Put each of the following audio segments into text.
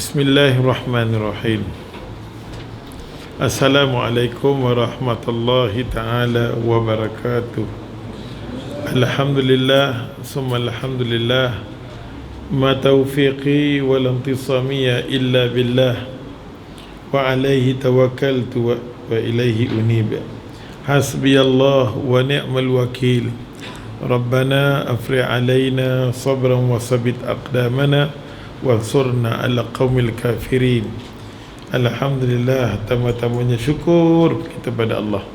Bismillahirrahmanirrahim. Assalamualaikum warahmatullahi ta'ala wabarakatuh. Alhamdulillah, summa alhamdulillah. Ma taufiqi wal intisamiyya illa billah. Wa alaihi tawakkaltu wa ilaihi unib. Hasbiyallah wa ni'mal wakil. Rabbana afri' alaina sabran wa sabit aqdamana wansurna ala qaumil kafirin. Alhamdulillah, tamat-tamatnya syukur kita pada Allah.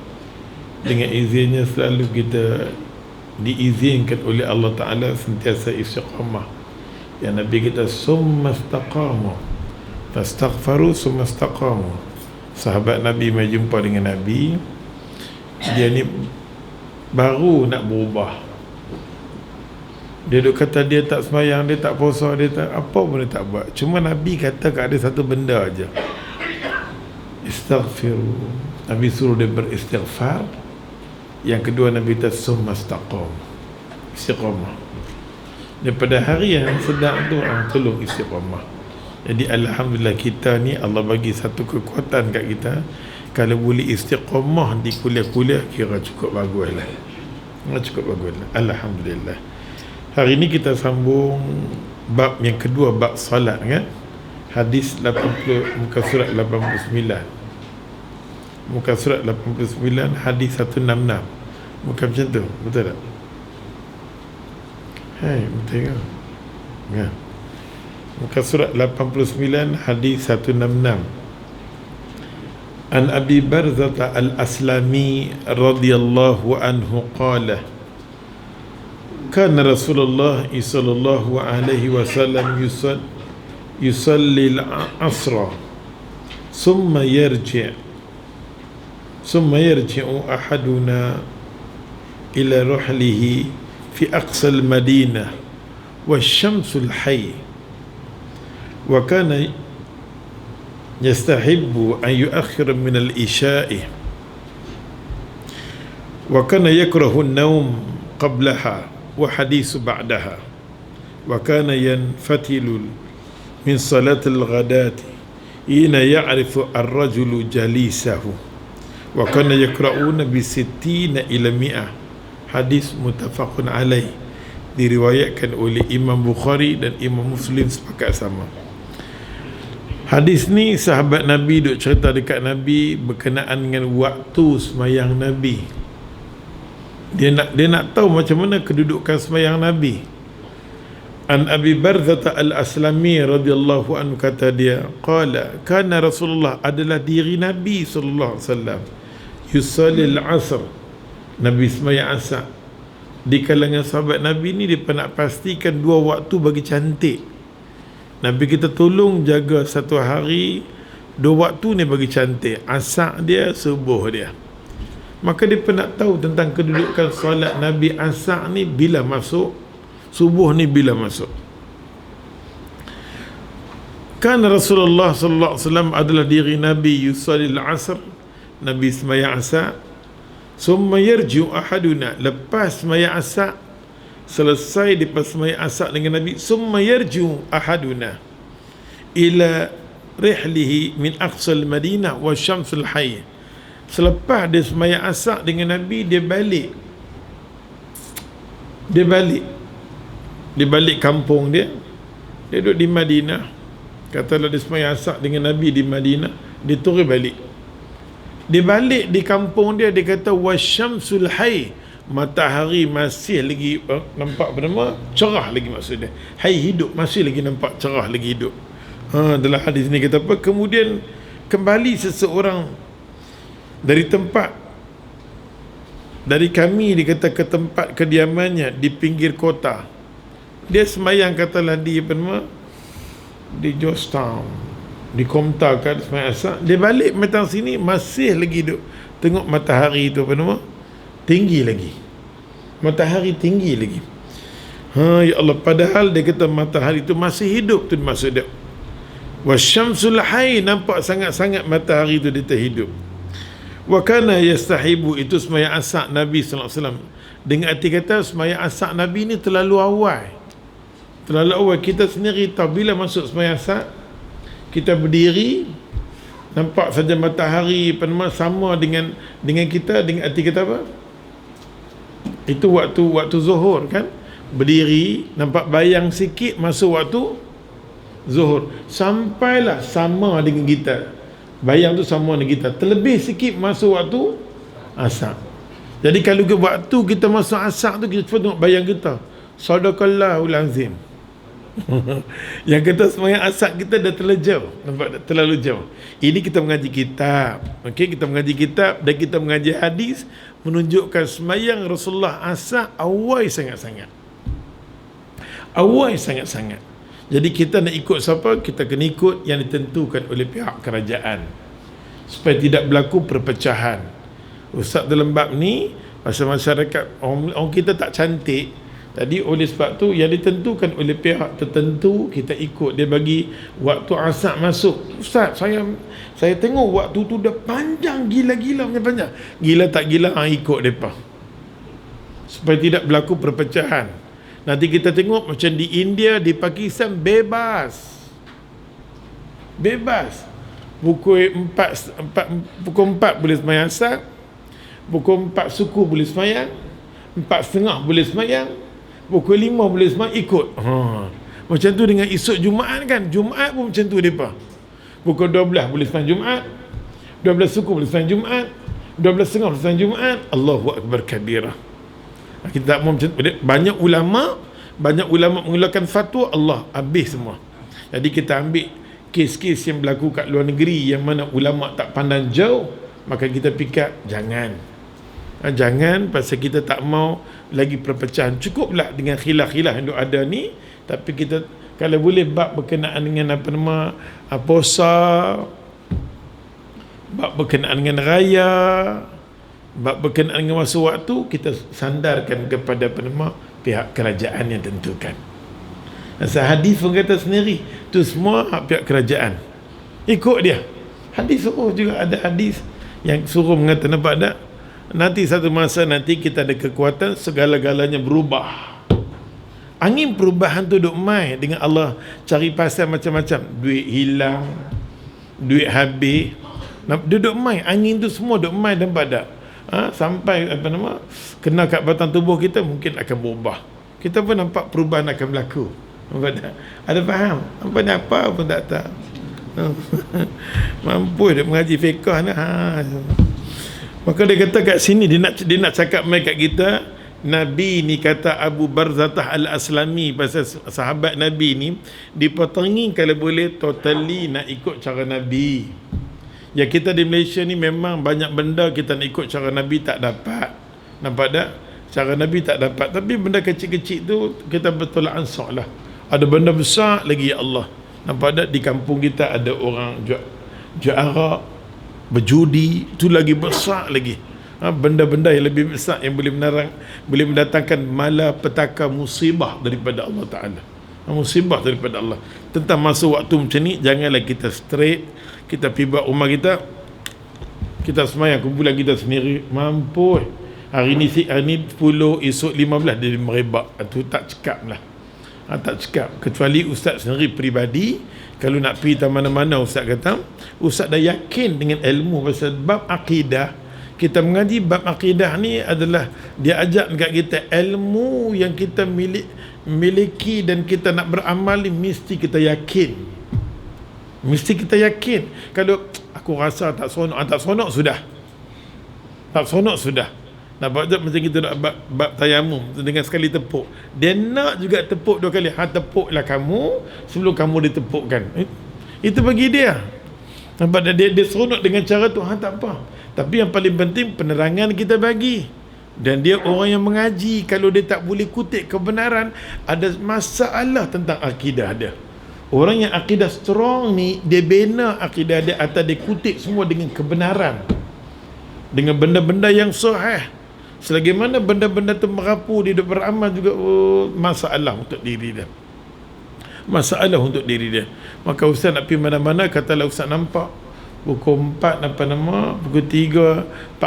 Dengan izinnya selalu kita diizinkan oleh Allah Ta'ala sentiasa istiqamah. Ya Nabi kita summa istaqamu fastaghfaru summa istaqamu. Sahabat Nabi mai jumpa dengan Nabi, dia ni baru nak berubah. Dia duk kata dia tak sembahyang, dia tak puasa, dia tak apa pun dia tak buat. Cuma Nabi kata ada satu benda aja. Istaghfiru. Nabi suruh dia beristighfar. Yang kedua Nabi kata summa istaqam. Istiqamah. Daripada hari yang sedang tu tolong istiqamah. Jadi alhamdulillah kita ni Allah bagi satu kekuatan kat kita. Kalau boleh istiqamah di kuliah-kuliah kira cukup baguslah. Cukup baguslah. Alhamdulillah. Hari ini kita sambung bab yang kedua, bab salat kan. Hadis 80, muka surat 89. Muka surat 89 hadis 166. Muka macam tu, betul tak? Hai, betul ke? Ya. Muka surat 89 hadis 166. An Abi Barzah al-Aslami radhiyallahu anhu qala كان رسول الله صلى الله عليه وسلم يصلي العصر ثم يرجع أحدنا إلى رحله في أقصى المدينة والشمس الحي وكان يستحب أن يؤخر من العشاء وكان يكره النوم قبلها وحديث بعدها وكان ينفتل من صلاة الغداة حين يعرف الرجل جليسه وكان يقرؤون ب60 إلى 100. Hadis muttafaqun alaih, diriwayatkan oleh Imam Bukhari dan Imam Muslim sepakat sama. Hadis ni sahabat Nabi duk cerita dekat Nabi berkenaan dengan waktu sembahyang Nabi. Dia nak tahu macam mana kedudukan sembahyang Nabi. An Abi Barzah al-Aslami radhiyallahu anhu kata dia, qala kana Rasulullah, adalah diri Nabi sallallahu alaihi wasallam, yusalli al-asr, Nabi sembahyang asar. Di kalangan sahabat Nabi ni dia nak pastikan dua waktu bagi cantik. Nabi kita tolong jaga satu hari dua waktu ni bagi cantik, asar dia, subuh dia. Maka dia pernah tahu tentang kedudukan solat Nabi asar ni bila masuk, subuh ni bila masuk. Kan Rasulullah sallallahu alaihi wasallam, adalah diri Nabi yusalli al-asr, Nabi sembahyang asar, summa yarji'u ahaduna, lepas sembahyang asar, selesai lepas sembahyang asar dengan Nabi, summa yarji'u ahaduna ila rihlihi min aqsal Madinah wa syamsul hayy. Selepas dia sembahyang asar dengan Nabi, dia balik kampung dia. Dia duduk di Madinah. Katalah dia sembahyang asar dengan Nabi di Madinah, dia turun balik. Dia balik di kampung dia, dia kata wasyamsul hayy, matahari masih lagi nampak bernama cerah lagi, maksud dia hayy, hidup, masih lagi nampak cerah lagi, hidup. Dalam hadis ni kata apa? Kemudian kembali seseorang dari kami, dia kata, ke tempat kediamannya di pinggir kota. Dia sembahyang katalah di Georgetown, di Komta kan, sembahyang asar. Dia balik matang sini, masih lagi duduk tengok matahari itu tinggi lagi, matahari tinggi lagi. Ya Allah, padahal dia kata matahari itu masih hidup tu, maksud dia wasyamsul hayy, nampak sangat-sangat matahari itu dia terhidup. Wa kana yastahibu, itu sembahyang asar Nabi sallallahu alaihi wasallam. Dengan arti kata sembahyang asar Nabi ni terlalu awal. Kita sendiri tahu bila masuk sembahyang asar, kita berdiri, nampak saja matahari sama dengan kita, dengan hati kita apa? Itu waktu zuhur kan? Berdiri, nampak bayang sikit masuk waktu zuhur. Sampailah sama dengan kita. Bayang tu sama dengan kita. Terlebih sikit masuk waktu asar. Jadi kalau waktu kita masuk asar tu, kita cepat tengok bayang kita. Sadaqallahul azim. Yang kita semayang asar kita dah terlalu jauh. Nampak tak? Terlalu jauh. Ini kita mengaji kitab. Okey, kita mengaji kitab dan kita mengaji hadis menunjukkan semayang Rasulullah asar awal sangat-sangat. Awal sangat-sangat. Jadi kita nak ikut siapa? Kita kena ikut yang ditentukan oleh pihak kerajaan, supaya tidak berlaku perpecahan. Ustaz dalam bab ni, pasal masyarakat orang kita tak cantik. Tadi oleh sebab tu yang ditentukan oleh pihak tertentu kita ikut. Dia bagi waktu asar masuk. Ustaz, saya tengok waktu tu dah panjang, gila-gila punya panjang. Gila tak gila, ikut depa. Supaya tidak berlaku perpecahan. Nanti kita tengok macam di India, di Pakistan bebas. Pukul 4 boleh semayang asar. Pukul 4 suku boleh semayang. 4:30 boleh semayang. Pukul 5 boleh semayang, ikut. Macam tu dengan esok Jumaat kan. Jumaat pun macam tu mereka. Pukul 12 boleh semayang Jumaat. 12 suku boleh semayang Jumaat. 12:30 boleh semayang Jumaat. Allahu Akbar kabirah. Kita tak mau macam tu. Banyak ulama mengeluarkan fatwa, Allah habis semua. Jadi kita ambil kes-kes yang berlaku kat luar negeri yang mana ulama tak pandang jauh, maka kita pikat jangan pasal kita tak mau lagi perpecahan. Cukuplah dengan khilaf-khilaf yang ada ni, tapi kita kalau boleh bab berkenaan dengan puasa, bab berkenaan dengan raya, bab berkenaan dengan masa waktu, kita sandarkan kepada pihak kerajaan yang tentukan. Asal hadis pun kata sendiri, tu semua pihak kerajaan ikut dia. Hadis juga ada hadis yang suruh mengata, nampak tak? Nanti satu masa nanti kita ada kekuatan, segala-galanya berubah. Angin perubahan tu duk mai dengan Allah cari pasal macam-macam. Duit hilang, duit habis, duduk mai. Angin tu semua duk mai, nampak tak? Sampai kena kat batang tubuh kita, mungkin akan berubah. Kita pun nampak perubahan akan berlaku. Nampak tak? Ada faham? Apa pun tak tahu. Mampu dia mengaji fiqh ni. Maka dia kata kat sini, dia nak cakap mai kat kita, Nabi ni kata Abu Barzatah Al-Aslami pasal sahabat Nabi ni dipetangi kalau boleh totally nak ikut cara Nabi. Ya, kita di Malaysia ni memang banyak benda kita nak ikut cara Nabi tak dapat. Nampak tak? Cara Nabi tak dapat. Tapi benda kecil-kecil tu kita bertolak ansur lah. Ada benda besar lagi, ya Allah. Nampak tak? Di kampung kita ada orang jual arak, berjudi, tu lagi besar lagi. Benda-benda yang lebih besar yang boleh mendatangkan malapetaka, musibah daripada Allah Ta'ala. Musibah daripada Allah. Tentang masa waktu macam ni, janganlah kita straight. Kita pergi buat rumah kita semayang kumpulan kita sendiri, mampu. Hari ni 10, esok 15 dia merebak. Itu tak cekap lah. Tak cekap. Kecuali ustaz sendiri peribadi, kalau nak pergi mana-mana, ustaz kata, ustaz dah yakin dengan ilmu pasal bab akidah. Kita mengaji bab akidah ni adalah dia ajak dekat kita ilmu yang kita miliki dan kita nak beramal ni mesti kita yakin. Mesti kita yakin. Kalau aku rasa tak seronok sudah. Tak seronok sudah. Nak buat macam kita nak bab tayamum dengan sekali tepuk. Dia nak juga tepuk 2 kali. Tepuklah kamu sebelum kamu ditepukkan. Itu bagi dia. Nampak dia seronok dengan cara tu. Tak apa. Tapi yang paling penting penerangan kita bagi. Dan dia orang yang mengaji. Kalau dia tak boleh kutip kebenaran, ada masalah tentang akidah dia. Orang yang akidah strong ni, dia bina akidah dia atas dia kutip semua dengan kebenaran, dengan benda-benda yang sahih. Selagi mana benda-benda tu merapu, dia duk beramal juga, masalah untuk diri dia. Masalah untuk diri dia. Maka ustaz nak pergi mana-mana, katalah ustaz nampak pukul 4 pukul 3:45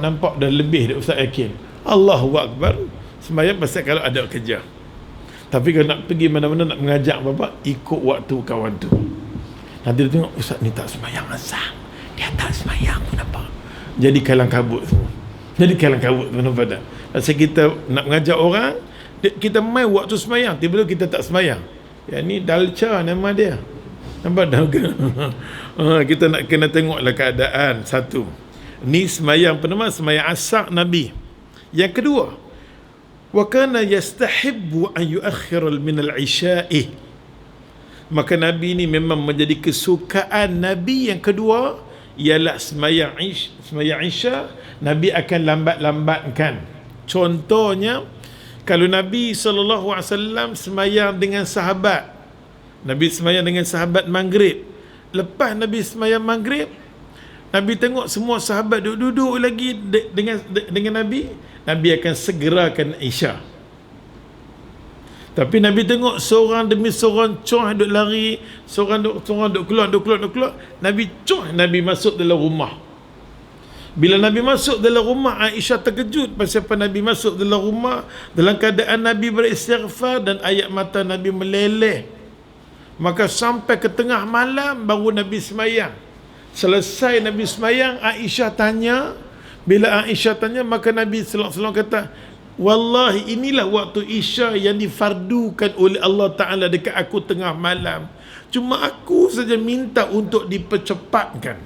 nampak dah lebih dah, ustaz yakin. Allahu Akbar. Sembahyang pasal kalau ada kerja. Tapi kalau nak pergi mana-mana, nak mengajak apa-apa, ikut waktu kawan tu. Nanti dia tengok, ustaz ni tak semayang asar, dia tak semayang, kenapa? Jadi kalang kabut semua. Jadi kalang kabut, nampak tak? Pasal kita nak mengajar orang, kita main waktu semayang, tiba-tiba kita tak semayang. Yang ni dalca nama dia. Nampak tak? Kita nak kena tengoklah keadaan. Satu, ni semayang pertama, semayang asar Nabi. Yang kedua, wa kana yastahibbu an yuakhir min al-isya'i. Maka Nabi ni memang menjadi kesukaan Nabi. Yang kedua ialah semayang Isya, Nabi akan lambat-lambatkan. Contohnya, kalau Nabi SAW semayang dengan sahabat, Nabi semayang dengan sahabat Maghrib. Lepas Nabi semayang Maghrib, Nabi tengok semua sahabat duduk lagi dengan Nabi, Nabi akan segerakan Isya. Tapi Nabi tengok seorang demi seorang duk lari, seorang duk keluar, Nabi Nabi masuk dalam rumah. Bila Nabi masuk dalam rumah, Aisyah terkejut pasal apa Nabi masuk dalam rumah dalam keadaan Nabi beristighfar dan ayat mata Nabi meleleh. Maka sampai ke tengah malam baru Nabi semayang. Selesai Nabi semayang, Aisyah tanya. Bila Aisyah tanya, maka Nabi sallallahu alaihi wasallam kata, wallahi inilah waktu Isya yang difardukan oleh Allah Ta'ala dekat aku tengah malam. Cuma aku saja minta untuk dipercepatkan.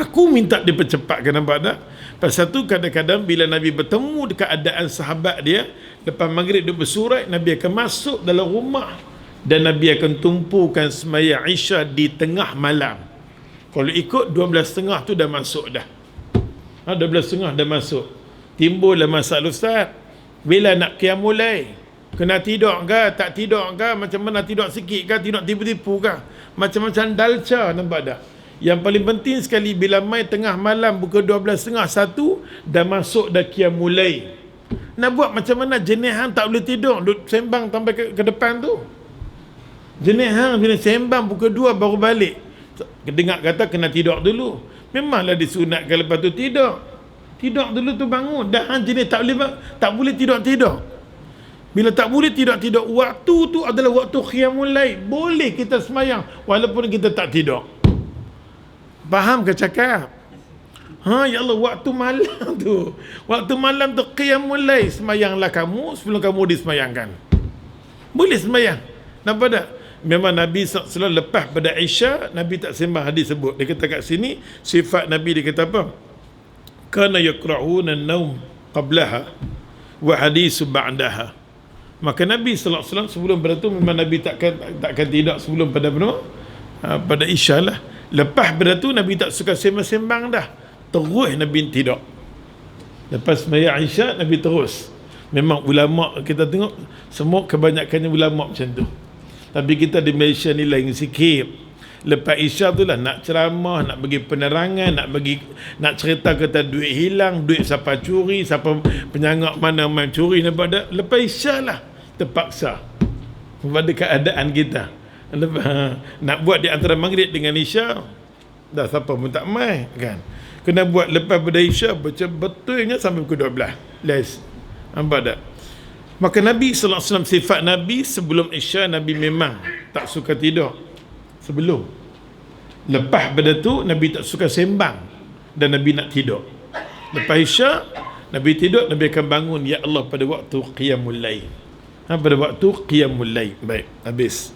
Aku minta dipercepatkan, nampak tak? Pasal tu kadang-kadang bila Nabi bertemu dekat keadaan sahabat dia, lepas maghrib dia bersurat, Nabi akan masuk dalam rumah dan Nabi akan tumpukan sembahyang Isya di tengah malam. Kalau ikut 12.30 tu dah masuk dah. 12.30 dah masuk. Timbullah masalah, ustaz, bila nak qiyamul lail, kena tidur ke, tak tidur ke, macam mana tidur sikit ke, tidur tipu-tipu ke, macam-macam dalca, nampak tak? Yang paling penting sekali, bila mai tengah malam pukul 12.30 1, dah masuk dah qiyamul lail. Nak buat macam mana jenis hang tak boleh tidur, duduk sembang sampai ke depan tu. Jenis hang bila sembang pukul 2 baru balik, dengar kata kena tidur dulu. Memanglah disunatkan lepas tu tidur. Tidur dulu tu bangun. Dah hang jenis tak boleh tidur-tidur. Bila tak boleh tidur-tidur, waktu tu adalah waktu qiyamul lail. Boleh kita semayang walaupun kita tak tidur. Faham ke cakap? Ya Allah, waktu malam tu. Waktu malam tu qiyamul lail. Semayanglah kamu sebelum kamu disemayangkan. Boleh semayang. Nampak tak? Memang Nabi SAW lepas pada Isya, Nabi tak sembang hadis sebut. Dia kata kat sini, sifat Nabi dia kata apa? Kana yakra'una an-naum qablaha wa hadisu ba'daha. Maka Nabi SAW sebelum pada tu memang Nabi takkan tidur sebelum pada pada Isya lah. Lepas pada tu Nabi tak suka sembang-sembang dah. Terus Nabi tidur. Lepas sembahyang Isya, Nabi terus. Memang ulama kita tengok semua kebanyakannya ulama macam tu. Tapi kita di Malaysia ni lain sikit. Lepas Isya tu lah nak ceramah, nak bagi penerangan, nak cerita kata duit hilang, duit siapa curi, siapa penyangak mana main curi, nampak tak? Lepas Isya lah terpaksa pada keadaan kita. Nak buat di antara maghrib dengan Isya, dah siapa pun tak main kan. Kena buat lepas pada Isya betul-betulnya sampai pukul 12. Les. Nampak tak? Maka Nabi SAW, sifat Nabi sebelum Isya, Nabi memang tak suka tidur. Sebelum, lepas pada tu Nabi tak suka sembang dan Nabi nak tidur. Lepas Isya Nabi tidur, Nabi akan bangun ya Allah pada waktu qiyamul lail. Pada waktu qiyamul lail. Baik, habis.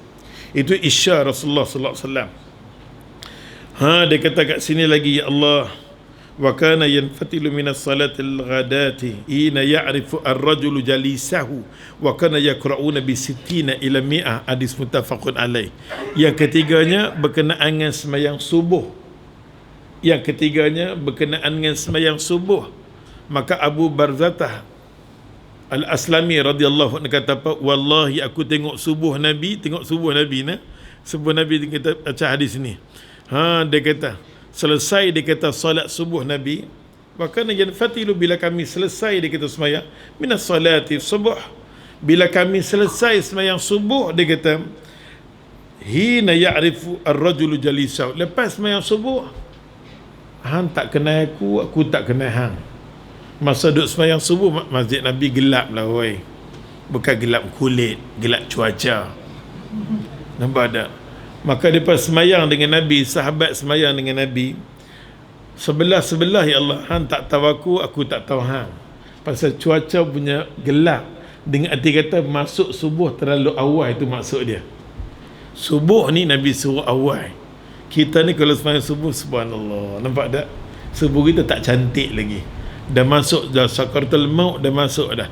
Itu Isya Rasulullah sallallahu alaihi wasallam. Dia kata kat sini lagi, ya Allah, wa kana yanfatilu minas salatil ghadati ina ya'rifu ar-rajulu jalisahu wa kana yaqra'una bi 60 ila 100. Hadis muttafaqun alaih. Yang ketiganya berkenaan dengan sembahyang subuh. Maka Abu Barzatah Al-Aslami radhiyallahu anhu kata apa? Wallahi aku tengok subuh Nabi kita baca hadis ni. Dia kata selesai dia kata salat subuh Nabi, maka yanfatilu, bila kami selesai dia kata sembahyang minas salati subuh, bila kami selesai sembahyang subuh dia kata hina ya'rifu ar-rajulu jalisahu, lepas sembahyang subuh hang tak kenal aku tak kenal hang. Masa duduk sembahyang subuh masjid Nabi gelap lah oi, bukan gelap kulit, gelap cuaca. Nampak tak? Maka mereka semayang dengan Nabi, sahabat semayang dengan Nabi. Sebelah-sebelah, ya Allah, hang tak tahu aku tak tahu hang. Pasal cuaca punya gelap. Dengan arti kata masuk subuh terlalu awal, itu maksud dia. Subuh ni Nabi suruh awal. Kita ni kalau semayang subuh, subhanallah, nampak tak? Subuh kita tak cantik lagi. Dah masuk dah sakaratul maut, dah masuk dah.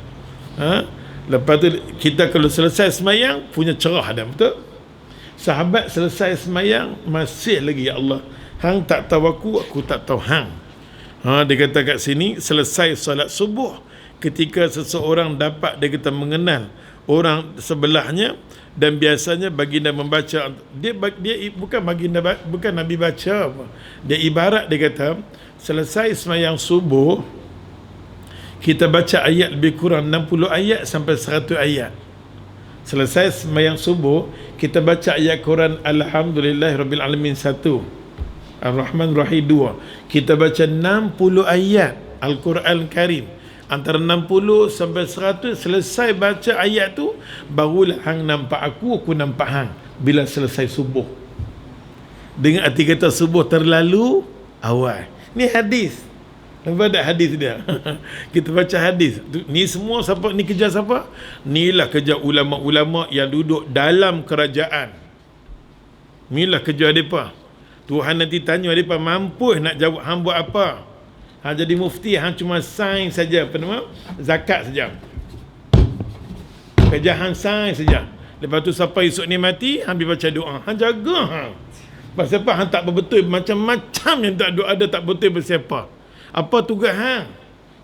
Lepas tu kita kalau selesai semayang punya cerah dah, betul? Sahabat selesai semayang masih lagi, ya Allah, hang tak tahu aku tak tahu hang. Dia kata kat sini, selesai solat subuh, ketika seseorang dapat dia kata mengenal orang sebelahnya, dan biasanya baginda membaca, dia bukan Nabi baca apa. Dia ibarat, dia kata selesai semayang subuh kita baca ayat lebih kurang 60 ayat sampai 100 ayat. Selesai semayang subuh kita baca ayat Quran Alhamdulillahirabbil alamin 1, Ar-Rahman Rahim 2. Kita baca 60 ayat Al-Quran Karim. Antara 60 sampai 100, selesai baca ayat tu, barulah hang nampak aku nampak hang bila selesai subuh. Dengan arti kata subuh terlalu awal. Ni hadis. Nampak tak hadis dia? Kita baca hadis. Ni semua siapa? Ni kerja siapa? Inilah kerja ulama-ulama yang duduk dalam kerajaan. Inilah kerja mereka. Tuhan nanti tanya mereka, mampu nak jawab hang buat apa? Hang jadi mufti, hang cuma sign saja, apa nama? Zakat saja. Kerja hang sign saja. Lepas tu siapa esok ni mati, hang baca doa. Hang jaga hang. Pasal apa? Hang tak berbetul, macam-macam yang tak doa ada tak betul bersiapa. Apa tugas hang?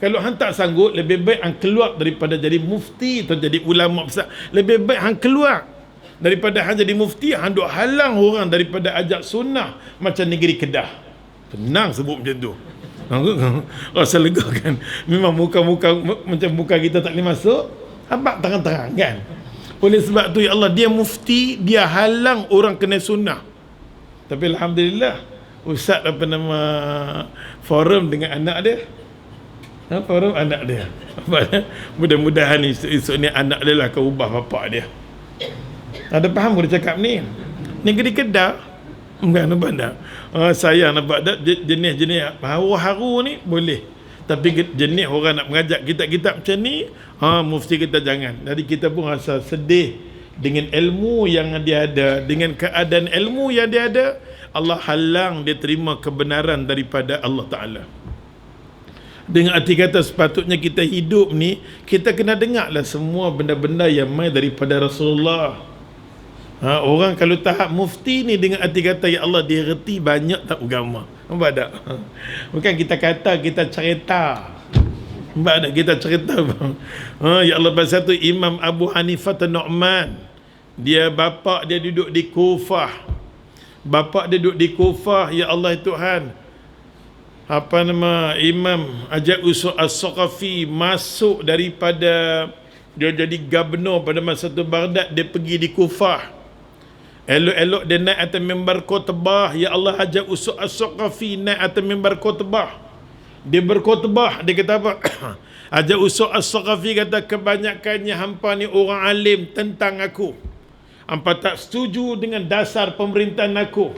Kalau hang tak sanggup, lebih baik hang keluar daripada jadi mufti atau jadi ulama besar. Lebih baik hang keluar daripada hang jadi mufti, hang duk halang orang daripada ajak sunnah macam negeri Kedah. Tenang sebut macam tu. Rasa lega kan? Memang muka-muka macam muka kita tak boleh masuk. Habaq terang-terang kan? Oleh sebab tu, ya Allah, dia mufti, dia halang orang kena sunnah. Tapi alhamdulillah, ustaz apa nama forum dengan anak dia. Forum anak dia. Mudah-mudahan esok ni anak dia lah akan ubah bapak dia. Ada faham dia cakap ni? Negeri Kedah. Bukan nampak tak? Sayang nampak tak? Jenis-jenis haru-haru ni boleh. Tapi jenis orang nak mengajak kitab-kitab macam ni, mufti kita jangan. Jadi kita pun rasa sedih dengan ilmu yang dia ada, dengan keadaan ilmu yang dia ada. Allah halang dia terima kebenaran daripada Allah Ta'ala. Dengan arti kata sepatutnya kita hidup ni, kita kena dengarlah semua benda-benda yang mai daripada Rasulullah. Orang kalau tahap mufti ni, dengan arti kata, ya Allah, dia reti banyak tak agama. Nampak tak? Bukan kita kata, kita cerita. Nampak tak? Kita cerita. Ya Allah, pasal tu Imam Abu Hanifah Nu'man, dia bapak dia duduk di Kufah. Bapa dia duduk di Kufah, ya Allah Tuhan. Apa nama, Imam Ajak Usul As-Saqafi masuk daripada dia jadi gubernur pada masa tu Baghdad, dia pergi di Kufah. Elok-elok dia naik atas mimbar khutbah, ya Allah, Ajak Usul As-Saqafi naik atas mimbar khutbah. Dia berkhutbah, dia kata apa? Ajak Usul As-Saqafi kata, kebanyakannya hampa ni orang alim tentang aku. Hampa tak setuju dengan dasar pemerintahan aku.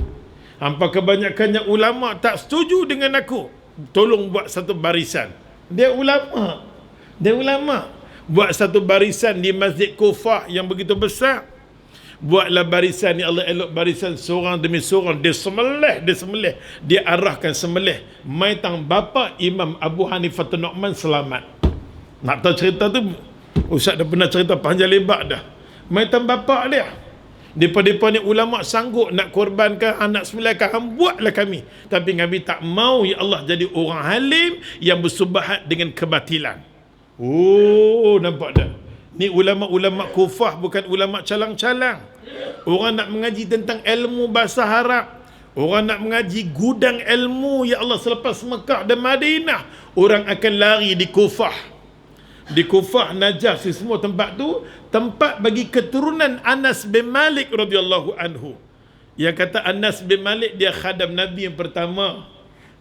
Hampa kebanyakannya ulama tak setuju dengan aku. Tolong buat satu barisan. Dia ulama. Buat satu barisan di Masjid Kufah yang begitu besar. Buatlah barisan, ya Allah, elok barisan seorang demi seorang. Dia sembelih. Dia arahkan sembelih. Mai tang bapa Imam Abu Hanifah Nu'man selamat. Nak tahu cerita tu? Ustaz dah pernah cerita panjang lebar dah. Mai tang bapa dia. Depa-depa ni ulama sanggup nak korbankan anak sembilan, buatlah kami. Tapi kami tak mau, ya Allah, jadi orang halim yang bersubahat dengan kebatilan. Nampak tak? Ni ulama-ulama Kufah, bukan ulama calang-calang. Orang nak mengaji tentang ilmu bahasa Arab, orang nak mengaji gudang ilmu, ya Allah, selepas Mekah dan Madinah, orang akan lari di Kufah. Di Kufah, Najaf, semua tempat tu tempat bagi keturunan Anas bin Malik radhiyallahu anhu. Yang kata Anas bin Malik, dia khadam Nabi yang pertama.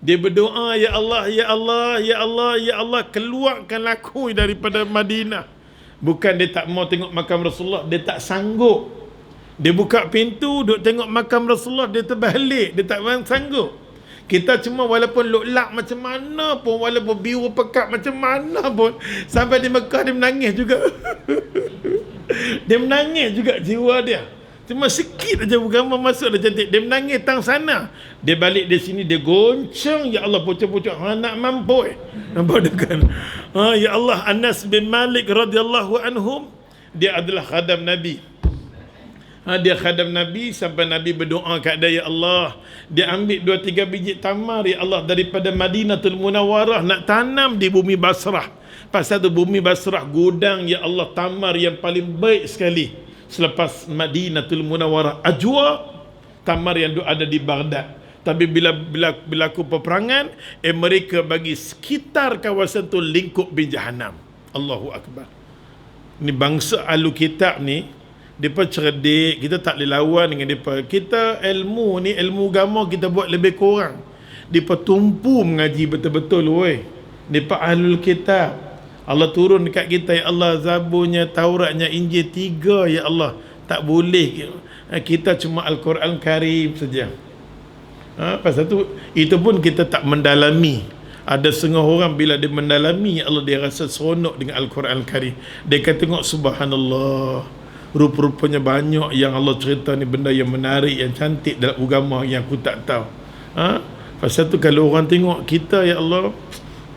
Dia berdoa, ya Allah, ya Allah, ya Allah, ya Allah, keluarkan aku daripada Madinah. Bukan dia tak mau tengok makam Rasulullah, dia tak sanggup. Dia buka pintu, duk tengok makam Rasulullah, dia terbalik, dia tak sanggup. Kita cuma walaupun loklak macam mana pun, walaupun biru pekat macam mana pun, sampai di Mekah dia menangis juga. Dia menangis juga jiwa dia. Cuma sikit aja agama masuk dah cantik. Dia menangis tang sana. Dia balik di sini, dia goncang. Ya Allah, pucuk-pucuk. Nak mampu nampak dia kan? Ya Allah, Anas bin Malik radhiyallahu anhum, dia adalah khadam Nabi. Dia khadam Nabi sampai Nabi berdoa kat dia, ya Allah, dia ambil 2-3 biji tamar, ya Allah, daripada Madinatul Munawwarah nak tanam di bumi Basrah. Pasal tu bumi Basrah gudang, ya Allah, tamar yang paling baik sekali selepas Madinatul Munawwarah. Ajwa, tamar yang ada di Baghdad. Tapi bila berlaku peperangan, mereka bagi sekitar kawasan tu lingkup bin Jahannam. Allahu Akbar. Ni bangsa ahlu kitab ni, mereka cerdik, kita tak boleh lawan dengan mereka. Kita ilmu ni, ilmu agama kita buat lebih kurang. Mereka tumpu mengaji betul-betul, weh. Mereka ahlul kitab. Allah turun dekat kita, ya Allah, Zaburnya, Tauratnya, Injil 3, ya Allah. Tak boleh. Kita cuma Al-Quran Karim saja. Pasal tu, itu pun kita tak mendalami. Ada setengah orang bila dia mendalami, ya Allah, dia rasa seronok dengan Al-Quran Karim. Dia kata, tengok, subhanallah, rupa-rupanya banyak yang Allah cerita ni, benda yang menarik, yang cantik dalam agama yang aku tak tahu. Pasal tu kalau orang tengok kita, ya Allah,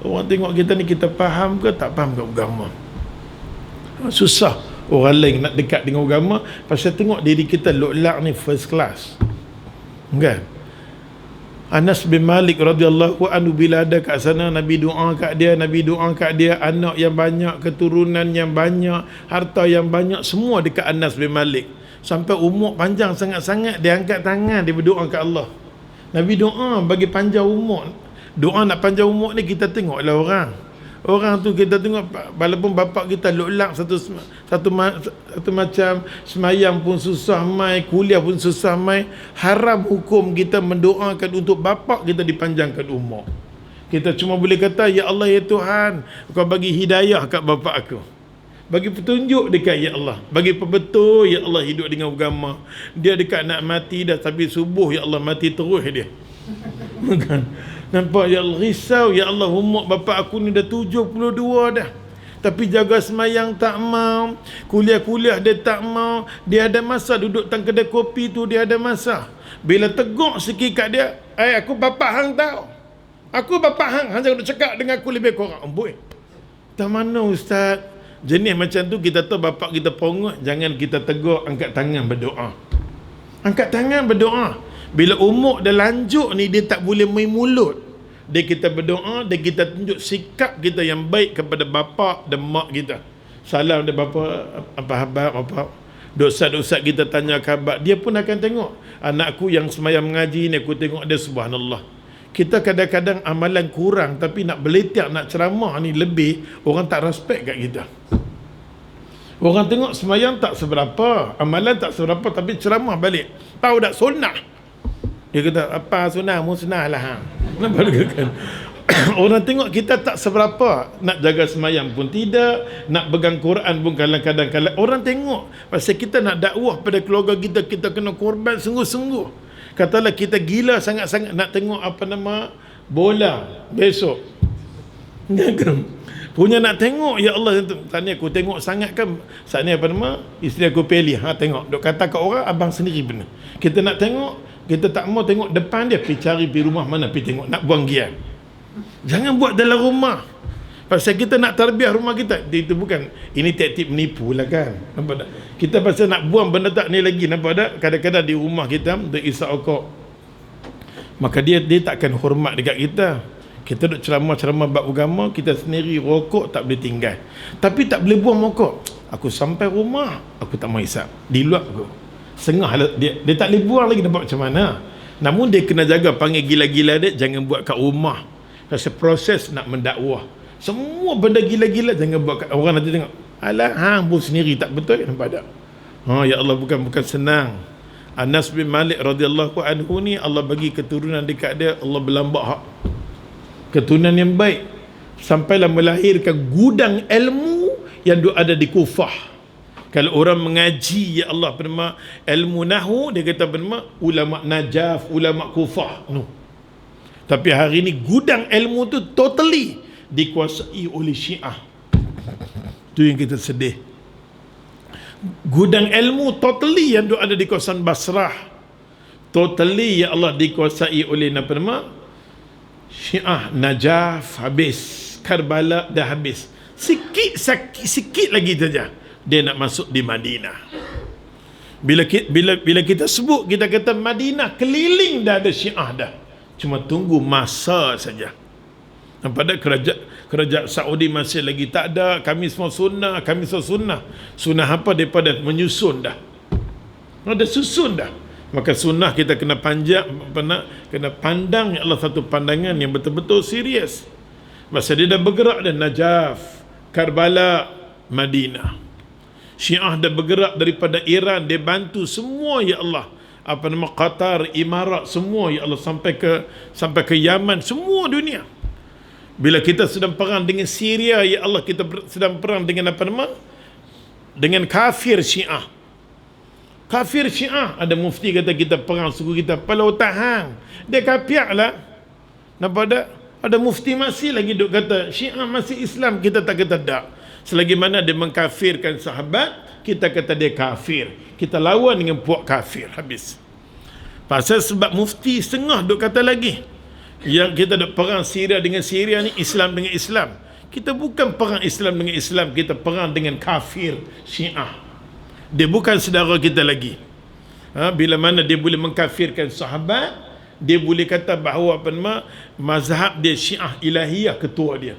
orang tengok kita ni, kita faham ke tak faham ke agama? Susah orang lain nak dekat dengan agama. Pasal tengok diri kita loklak ni first class, kan? Anas bin Malik radhiyallahu anhu, bila ada kat sana, Nabi doa kat dia, anak yang banyak, keturunan yang banyak, harta yang banyak, semua dekat Anas bin Malik. Sampai umur panjang sangat-sangat, dia angkat tangan, dia berdoa kat Allah. Nabi doa bagi panjang umur. Doa nak panjang umur ni, kita tengoklah orang tu, kita tengok walaupun bapak kita loklak satu macam, semayang pun susah mai, kuliah pun susah mai, haram hukum kita mendoakan untuk bapak kita dipanjangkan umur. Kita cuma boleh kata, ya Allah, ya Tuhan, kau bagi hidayah kat bapak aku, bagi petunjuk dekat, ya Allah, bagi betul, ya Allah, hidup dengan agama. Dia dekat nak mati dah, tapi subuh, ya Allah, mati terus dia. Bukan? Nampak, ya Allah, risau, ya Allah, umur bapak aku ni dah 72 dah, tapi jaga semayang tak mau, kuliah dia tak mau. Dia ada masa duduk tang kedai kopi tu, dia ada masa. Bila tegur sikit kat dia, aku bapak hang tahu, aku bapak hang jangan duduk cakap dengan aku lebih kurang. Amboi, tak mana ustaz? Jenis macam tu kita tahu bapak kita pongot, jangan kita tegur, angkat tangan berdoa. Angkat tangan berdoa. Bila umur dah lanjut ni, dia tak boleh main mulut. Dia kita berdoa, dia kita tunjuk sikap kita yang baik kepada bapa dan mak kita. Salam dia bapa, apa khabar bapa. Dosa-dosa kita tanya khabar. Dia pun akan tengok. Anakku yang semayang mengaji ni, aku tengok dia, subhanallah. Kita kadang-kadang amalan kurang, tapi nak belitiak, nak ceramah ni lebih, orang tak respect kat kita. Orang tengok semayang tak seberapa, amalan tak seberapa, tapi ceramah balik. Tahu tak sunnah? Dia kata, apa sunnah? Musnah lah. Nampak kan? Orang tengok kita tak seberapa. Nak jaga semayang pun tidak, nak pegang Quran pun kadang-kadang. Orang tengok. Pasal kita nak dakwah pada keluarga kita, kita kena korban sungguh-sungguh. Katalah kita gila sangat-sangat nak tengok bola besok. Punya nak tengok, ya Allah, saat ni aku tengok sangat kan, saat ni isteri aku pilih, tengok, duk kata kat orang, abang sendiri benar. Kita nak tengok, kita tak mau tengok depan dia, pergi cari pergi rumah mana, pergi tengok, nak buang gian. Jangan buat dalam rumah. Pasal kita nak tarbiah rumah kita, itu bukan, ini taktik menipu lah kan. Nampak tak? Kita pasal nak buang benda tak ni lagi, nampak tak? Kadang-kadang di rumah kita, untuk isap okok, maka dia takkan hormat dekat kita. Kita duk ceramah-ceramah bab agama, kita sendiri rokok tak boleh tinggal. Tapi tak boleh buang rokok. Aku sampai rumah, aku tak mau isap. Di luar aku. Sengah dia tak boleh buang lagi, nampak macam mana. Namun dia kena jaga, panggil gila-gila dia, jangan buat kat rumah. Pasal proses nak mendakwah. Semua benda gila-gila jangan buat kat orang, nanti tengok. Alah, hang pun sendiri tak betul, nampak tak? Ya Allah, bukan senang. Anas bin Malik radhiyallahu anhu ni, Allah bagi keturunan dekat dia, Allah berlambak hak. Keturunan yang baik, sampailah melahirkan gudang ilmu yang ada di Kufah. Kalau orang mengaji ya Allah bernama ilmu nahu, dia kata bernama ulama Najaf, ulama Kufah. No. Tapi hari ni gudang ilmu tu totally dikuasai oleh Syiah. Tu yang kita sedih. Gudang ilmu totally yang ada di kawasan Basrah, totally ya Allah dikuasai oleh apa nama Syiah. Najaf habis, Karbala dah habis. Sikit lagi saja dia nak masuk di Madinah. Bila kita sebut, kita kata Madinah keliling dah ada Syiah dah. Cuma tunggu masa saja. Pada kerajaan Saudi masih lagi tak ada. Kami semua sunnah, kami semua sunnah. Sunnah apa daripada menyusun dah. Ada susun dah. Maka sunnah kita kena kena pandang ya Allah satu pandangan yang betul-betul serius. Masa dia dah bergerak dan Najaf, Karbala, Madinah. Syiah dah bergerak daripada Iran, dia bantu semua ya Allah. Apa nama Qatar, Imarat, semua ya Allah sampai ke Yaman, semua dunia. Bila kita sedang perang dengan Syria ya Allah, kita sedang perang dengan apa nama? Dengan kafir Syiah. Kafir Syiah, ada mufti kata kita perang suku kita Palau Tahang. Dia kapiak lah. Nampak tak? Ada mufti masih lagi duk kata Syiah masih Islam, kita tak kata tak. Selagi mana dia mengkafirkan sahabat, kita kata dia kafir. Kita lawan dengan puak kafir. Habis. Pasal sebab mufti setengah duk kata lagi, yang kita duk perang Syria dengan Syria ni, Islam dengan Islam. Kita bukan perang Islam dengan Islam, kita perang dengan kafir Syiah. Dia bukan saudara kita lagi. Bila mana dia boleh mengkafirkan sahabat, dia boleh kata bahawa apa nama mazhab dia Syiah ilahiyah, ketua dia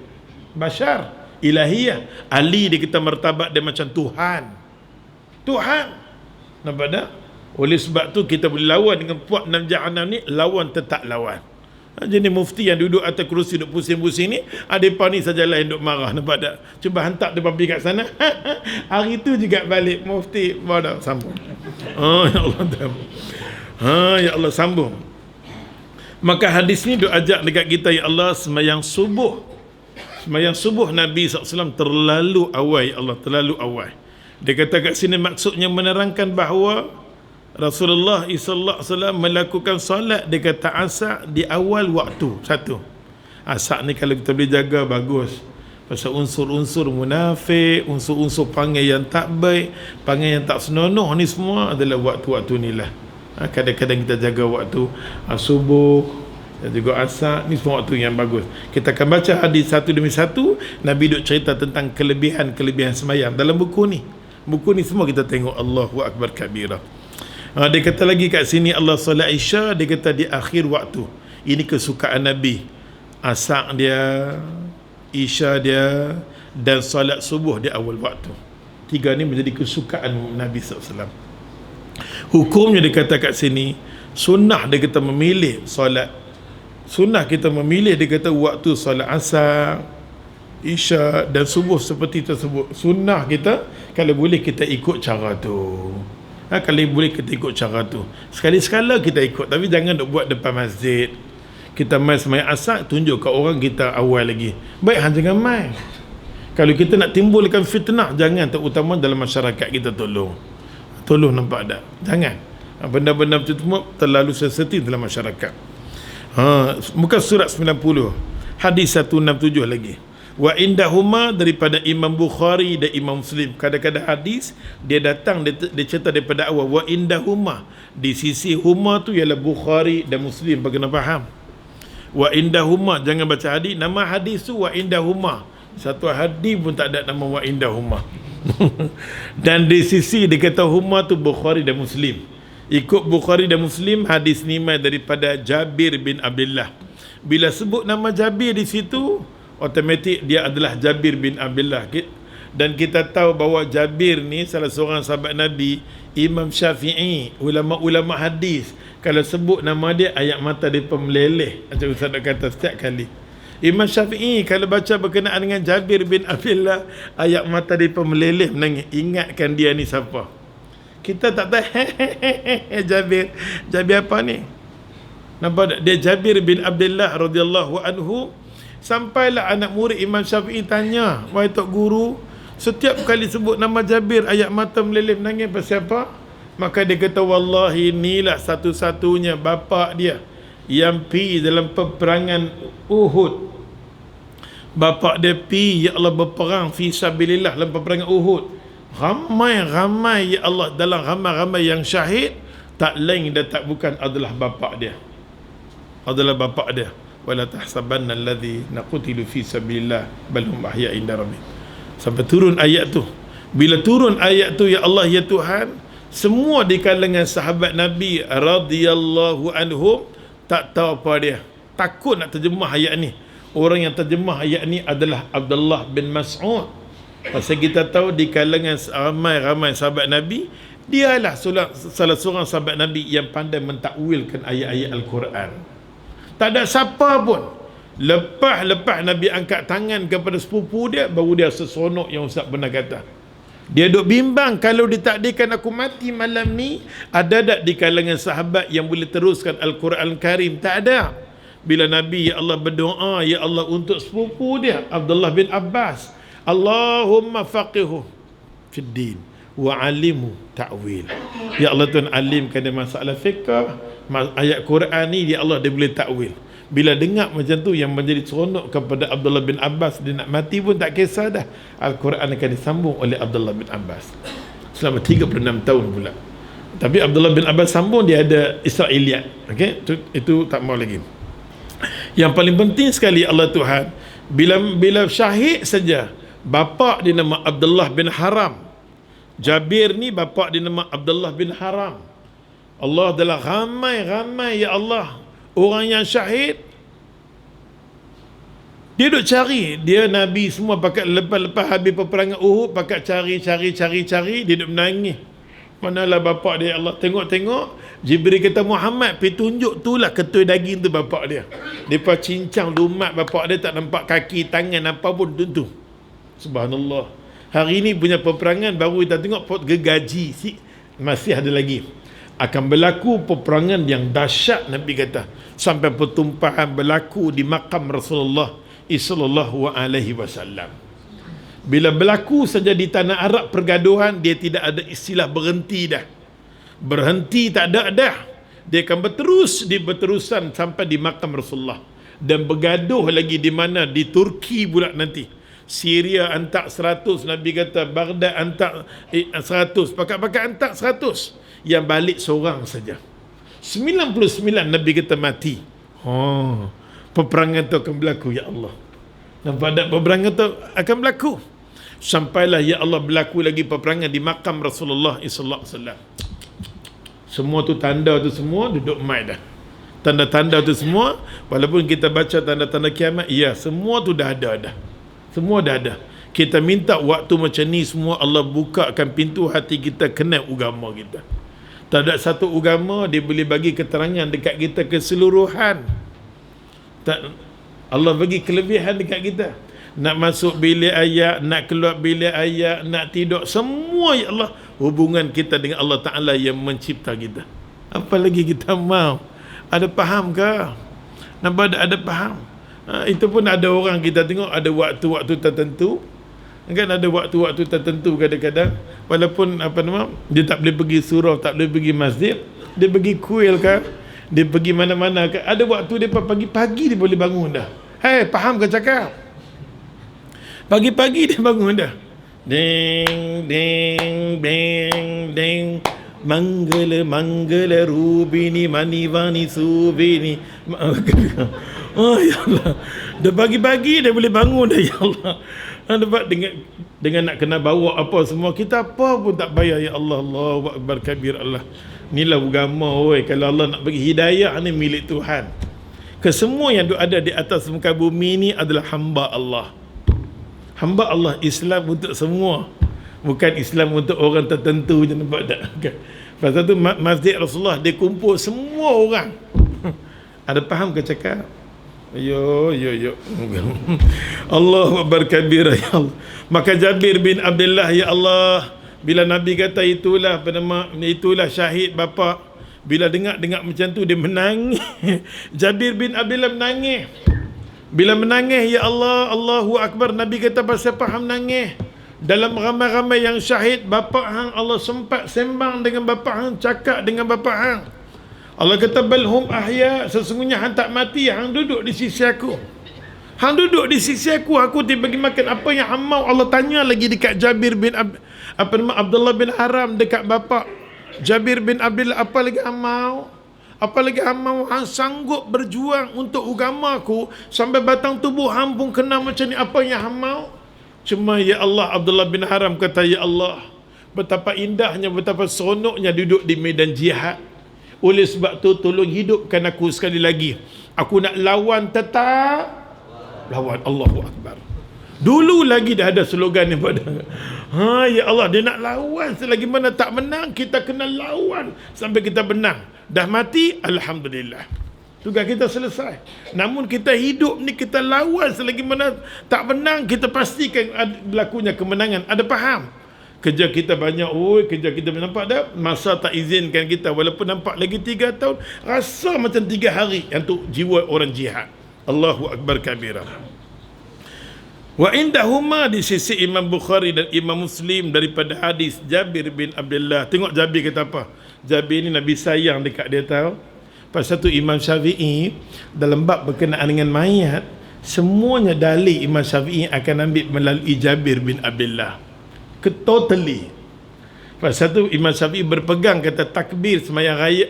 Bashar ilahiyah. Ali dia kata martabat dia macam Tuhan. Nampak tak? Oleh sebab tu kita boleh lawan dengan puak enam jahanam ni, lawan tetap lawan. Jadi mufti yang duduk atas kerusi duduk pusing-pusing ni, mereka ni sajalah yang duduk marah. Nampak tak? Cuba hantar dia pergi kat sana. Hari tu juga balik mufti bawa sambung. Ya Allah. Ya Allah sambung. Maka hadis ni duk ajak dekat kita ya Allah sembahyang subuh. Sembahyang subuh Nabi SAW terlalu awal ya Allah, terlalu awal. Dia kata kat sini maksudnya menerangkan bahawa Rasulullah SAW melakukan solat, dia kata asar di awal waktu. Satu, asar ni kalau kita boleh jaga bagus. Pasal unsur-unsur munafik, unsur-unsur panggil yang tak baik, panggil yang tak senonoh ni semua adalah waktu-waktu ni lah. Kadang-kadang kita jaga waktu subuh dan juga asar, ni semua waktu yang bagus. Kita akan baca hadis satu demi satu. Nabi duk cerita tentang kelebihan-kelebihan sembahyang dalam buku ni. Buku ni semua kita tengok. Allahu Akbar kabira. Dia kata lagi kat sini Allah solat Isya, dia kata di akhir waktu. Ini kesukaan Nabi. Asar dia, Isya dia, dan solat subuh di awal waktu. Tiga ni menjadi kesukaan Nabi SAW. Hukumnya dia kata kat sini, sunnah dia kata memilih solat. Sunnah kita memilih, dia kata waktu solat asar, Isya dan subuh seperti tersebut. Sunnah kita kalau boleh kita ikut cara tu. Kalau boleh kita ikut cara tu. Sekali-sekala kita ikut, tapi jangan duk buat depan masjid. Kita main sembahyang asar, tunjuk ke orang kita awal lagi. Baik, jangan main. Kalau kita nak timbulkan fitnah, jangan, terutama dalam masyarakat kita, tolong nampak tak? Jangan. Benda-benda macam tu terlalu sensitif dalam masyarakat. Muka surat 90 hadis 167 lagi. Wa indahuma, daripada Imam Bukhari dan Imam Muslim. Kadang-kadang hadis dia datang, dia cerita daripada awal. Wa indahuma, di sisi huma tu ialah Bukhari dan Muslim, bagi nak faham. Wa indahuma, jangan baca hadis nama hadis tu wa indahuma. Satu hadis pun tak ada nama wa indahuma. Dan di sisi dia kata huma tu Bukhari dan Muslim. Ikut Bukhari dan Muslim, hadis ni daripada Jabir bin Abdullah. Bila sebut nama Jabir di situ, automatik dia adalah Jabir bin Abdullah. Dan kita tahu bahawa Jabir ni salah seorang sahabat Nabi. Imam Syafi'i, ulama-ulama hadis, kalau sebut nama dia, ayat mata dia meleleh. Macam Ustaz nak kata setiap kali. Imam Syafi'i kalau baca berkenaan dengan Jabir bin Abdullah, ayat mata dia meleleh menangis. Ingatkan dia ni siapa. Kita tak tahu Jabir apa ni? Nampak tak? Dia Jabir bin Abdullah radhiyallahu anhu. Sampailah anak murid Imam Syafi'i tanya, wahai tok guru, Setiap kali sebut nama Jabir, ayat mata meleleh menangis. Pasal apa? Maka dia kata, wallahi inilah satu-satunya bapa dia yang pergi dalam peperangan Uhud. Bapa dia pergi, ya Allah, berperang fi sabilillah dalam peperangan Uhud. Ramai-ramai, ya Allah, dalam ramai-ramai yang syahid, tak lain dan tak bukan adalah bapa dia. Adalah bapa dia. Wala tahsabanna alladhi naqutilu fi sabilillah bal hum ahya inda rabbih. Sampai turun ayat tu. Bila turun ayat tu, ya Allah, ya Tuhan, semua di kalangan sahabat Nabi radhiyallahu anhum tak tahu apa dia. Takut nak terjemah ayat ni. Orang yang terjemah ayat ni adalah Abdullah bin Mas'ud. Pasal kita tahu di kalangan ramai-ramai sahabat Nabi, dialah salah seorang sahabat Nabi yang pandai mentakwilkan ayat-ayat Al-Quran. Tak ada siapa pun. Lepas Nabi angkat tangan kepada sepupu dia, baru dia seseronok yang Ustaz pernah kata. Dia duk bimbang, kalau ditakdirkan aku mati malam ni, ada tak di kalangan sahabat yang boleh teruskan Al-Quran Karim? Tak ada. Bila Nabi, ya Allah, berdoa, ya Allah, untuk sepupu dia Abdullah bin Abbas, Allahumma faqihu fid din wa alimu ta'wil. Ya Allah, Tuhan alimkan dia masalah fiqh, ayat Quran ni, ya Allah, dia boleh takwil. Bila dengar macam tu, yang menjadi seronok kepada Abdullah bin Abbas, dia nak mati pun tak kisah dah, Al-Quran akan disambung oleh Abdullah bin Abbas selama 36 tahun pula. Tapi Abdullah bin Abbas sambung, dia ada Israiliyat. Okay? Itu tak mau lagi. Yang paling penting sekali, Allah Tuhan, bila syahid saja, bapa dia nama Abdullah bin Haram. Jabir ni bapa dia nama Abdullah bin Haram. Allah adalah ramai-ramai, ya Allah, orang yang syahid. Dia duk cari, dia Nabi semua pakat lepas habis peperangan Uhud, pakat cari, dia duk menangis. Manalah bapa dia, Allah tengok, Jibril kata, Muhammad pergi tunjuk tu lah ketui daging tu bapa dia. Depa cincang lumat bapa dia, tak nampak kaki, tangan apa pun tu. Subhanallah. Hari ni punya peperangan baru kita tengok pot gergaji, masih ada lagi. Akan berlaku peperangan yang dahsyat, Nabi kata, sampai pertumpahan berlaku di makam Rasulullah sallallahu alaihi wasallam. Bila berlaku saja di tanah Arab pergaduhan, dia tidak ada istilah berhenti dah. Berhenti tak ada dah. Dia akan berterusan sampai di makam Rasulullah, dan bergaduh lagi di mana? Di Turki pula nanti. Syria antak 100, Nabi kata, Baghdad antak 100, pakat-pakat antak 100. Yang balik seorang saja. 99 Nabi kata mati. Peperangan tu akan berlaku, ya Allah. Nampak tak, peperangan tu akan berlaku. Sampailah, ya Allah, berlaku lagi peperangan di makam Rasulullah sallallahu alaihi wasallam. Semua tu tanda tu semua duduk mai dah. Tanda-tanda tu semua, walaupun kita baca tanda-tanda kiamat, ya, semua tu dah ada dah. Semua dah ada. Kita minta waktu macam ni semua Allah bukakan pintu hati kita kenal agama kita. Tak ada satu agama dia boleh bagi keterangan dekat kita keseluruhan. Allah bagi kelebihan dekat kita. Nak masuk bilik ayat, nak keluar bilik ayat, nak tidur, semua, ya Allah, hubungan kita dengan Allah Ta'ala yang mencipta kita. Apa lagi kita mau? Ada faham ke? Nampak ada faham? Itu pun ada orang kita tengok ada waktu-waktu tertentu. Kan ada waktu-waktu tertentu kadang-kadang, walaupun dia tak boleh pergi surau, tak boleh pergi masjid, dia pergi kuil kan, dia pergi mana-mana kan, ada waktu dia pagi-pagi dia boleh bangun dah. Faham ke cakap? Pagi-pagi dia bangun dah. Ding ding ding ding, manggala rubini manivani subini. Ya Allah, dah pagi-pagi dia boleh bangun dah, ya Allah. Dapat dengan nak kena bawa apa semua, kita apa pun tak bayar, ya Allah. Allahu akbar kabir Allah. Inilah agama, kalau Allah nak bagi hidayah ni milik Tuhan. Kesemua yang ada di atas muka bumi ni adalah hamba Allah. Hamba Allah. Islam untuk semua, bukan Islam untuk orang tertentu je, nampak tak? Pasal tu masjid Rasulullah dia kumpul semua orang. Ada faham ke cakap? Yo. Allahu akbar kabira, ya Allah. Maka Jabir bin Abdullah, ya Allah, bila Nabi kata itulah syahid bapa, bila dengar macam tu dia menangis. Jabir bin Abdullah menangis. Bila menangis, ya Allah, Allahu akbar, Nabi kata pasal faham nangis. Dalam ramai-ramai yang syahid, bapa hang Allah sempat sembang dengan bapa hang, cakap dengan bapa hang. Allah kata balhum ahya, sesungguhnya hang tak mati, hang duduk di sisi aku. Hang duduk di sisi aku tiba bagi makan apa yang hang mau. Allah tanya lagi dekat Jabir bin Abdullah bin Haram, dekat bapa Jabir bin Abdullah, apa lagi hang mau? Apa lagi hang mau? Hang sanggup berjuang untuk agama aku sampai batang tubuh hang pun kena macam ni, apa yang hang mau? Cuma ya Allah, Abdullah bin Haram kata, ya Allah, betapa indahnya, betapa seronoknya duduk di medan jihad. Oleh sebab tu tolong hidupkan aku sekali lagi. Aku nak lawan, tetap lawan. Allahu Akbar. Dulu lagi dah ada slogan ni pada. Ya Allah, dia nak lawan, selagi mana tak menang kita kena lawan sampai kita menang. Dah mati, alhamdulillah, tugas kita selesai. Namun kita hidup ni kita lawan, selagi mana tak menang kita pastikan berlakunya kemenangan. Ada faham? Kerja kita banyak, kerja kita nampak dah masa tak izinkan kita, walaupun nampak lagi 3 tahun, rasa macam 3 hari untuk jiwa orang jihad. Allahu Akbar kabira. Wa indahuma, di sisi Imam Bukhari dan Imam Muslim daripada hadis Jabir bin Abdullah. Tengok Jabir kata apa? Jabir ni Nabi sayang dekat dia, tahu. Pasal tu Imam Syafi'i dalam bab berkenaan dengan mayat, semuanya dalil Imam Syafi'i akan ambil melalui Jabir bin Abdullah. Totally. Pasal tu Imam Syafi'i berpegang kata takbir sembahyang raya,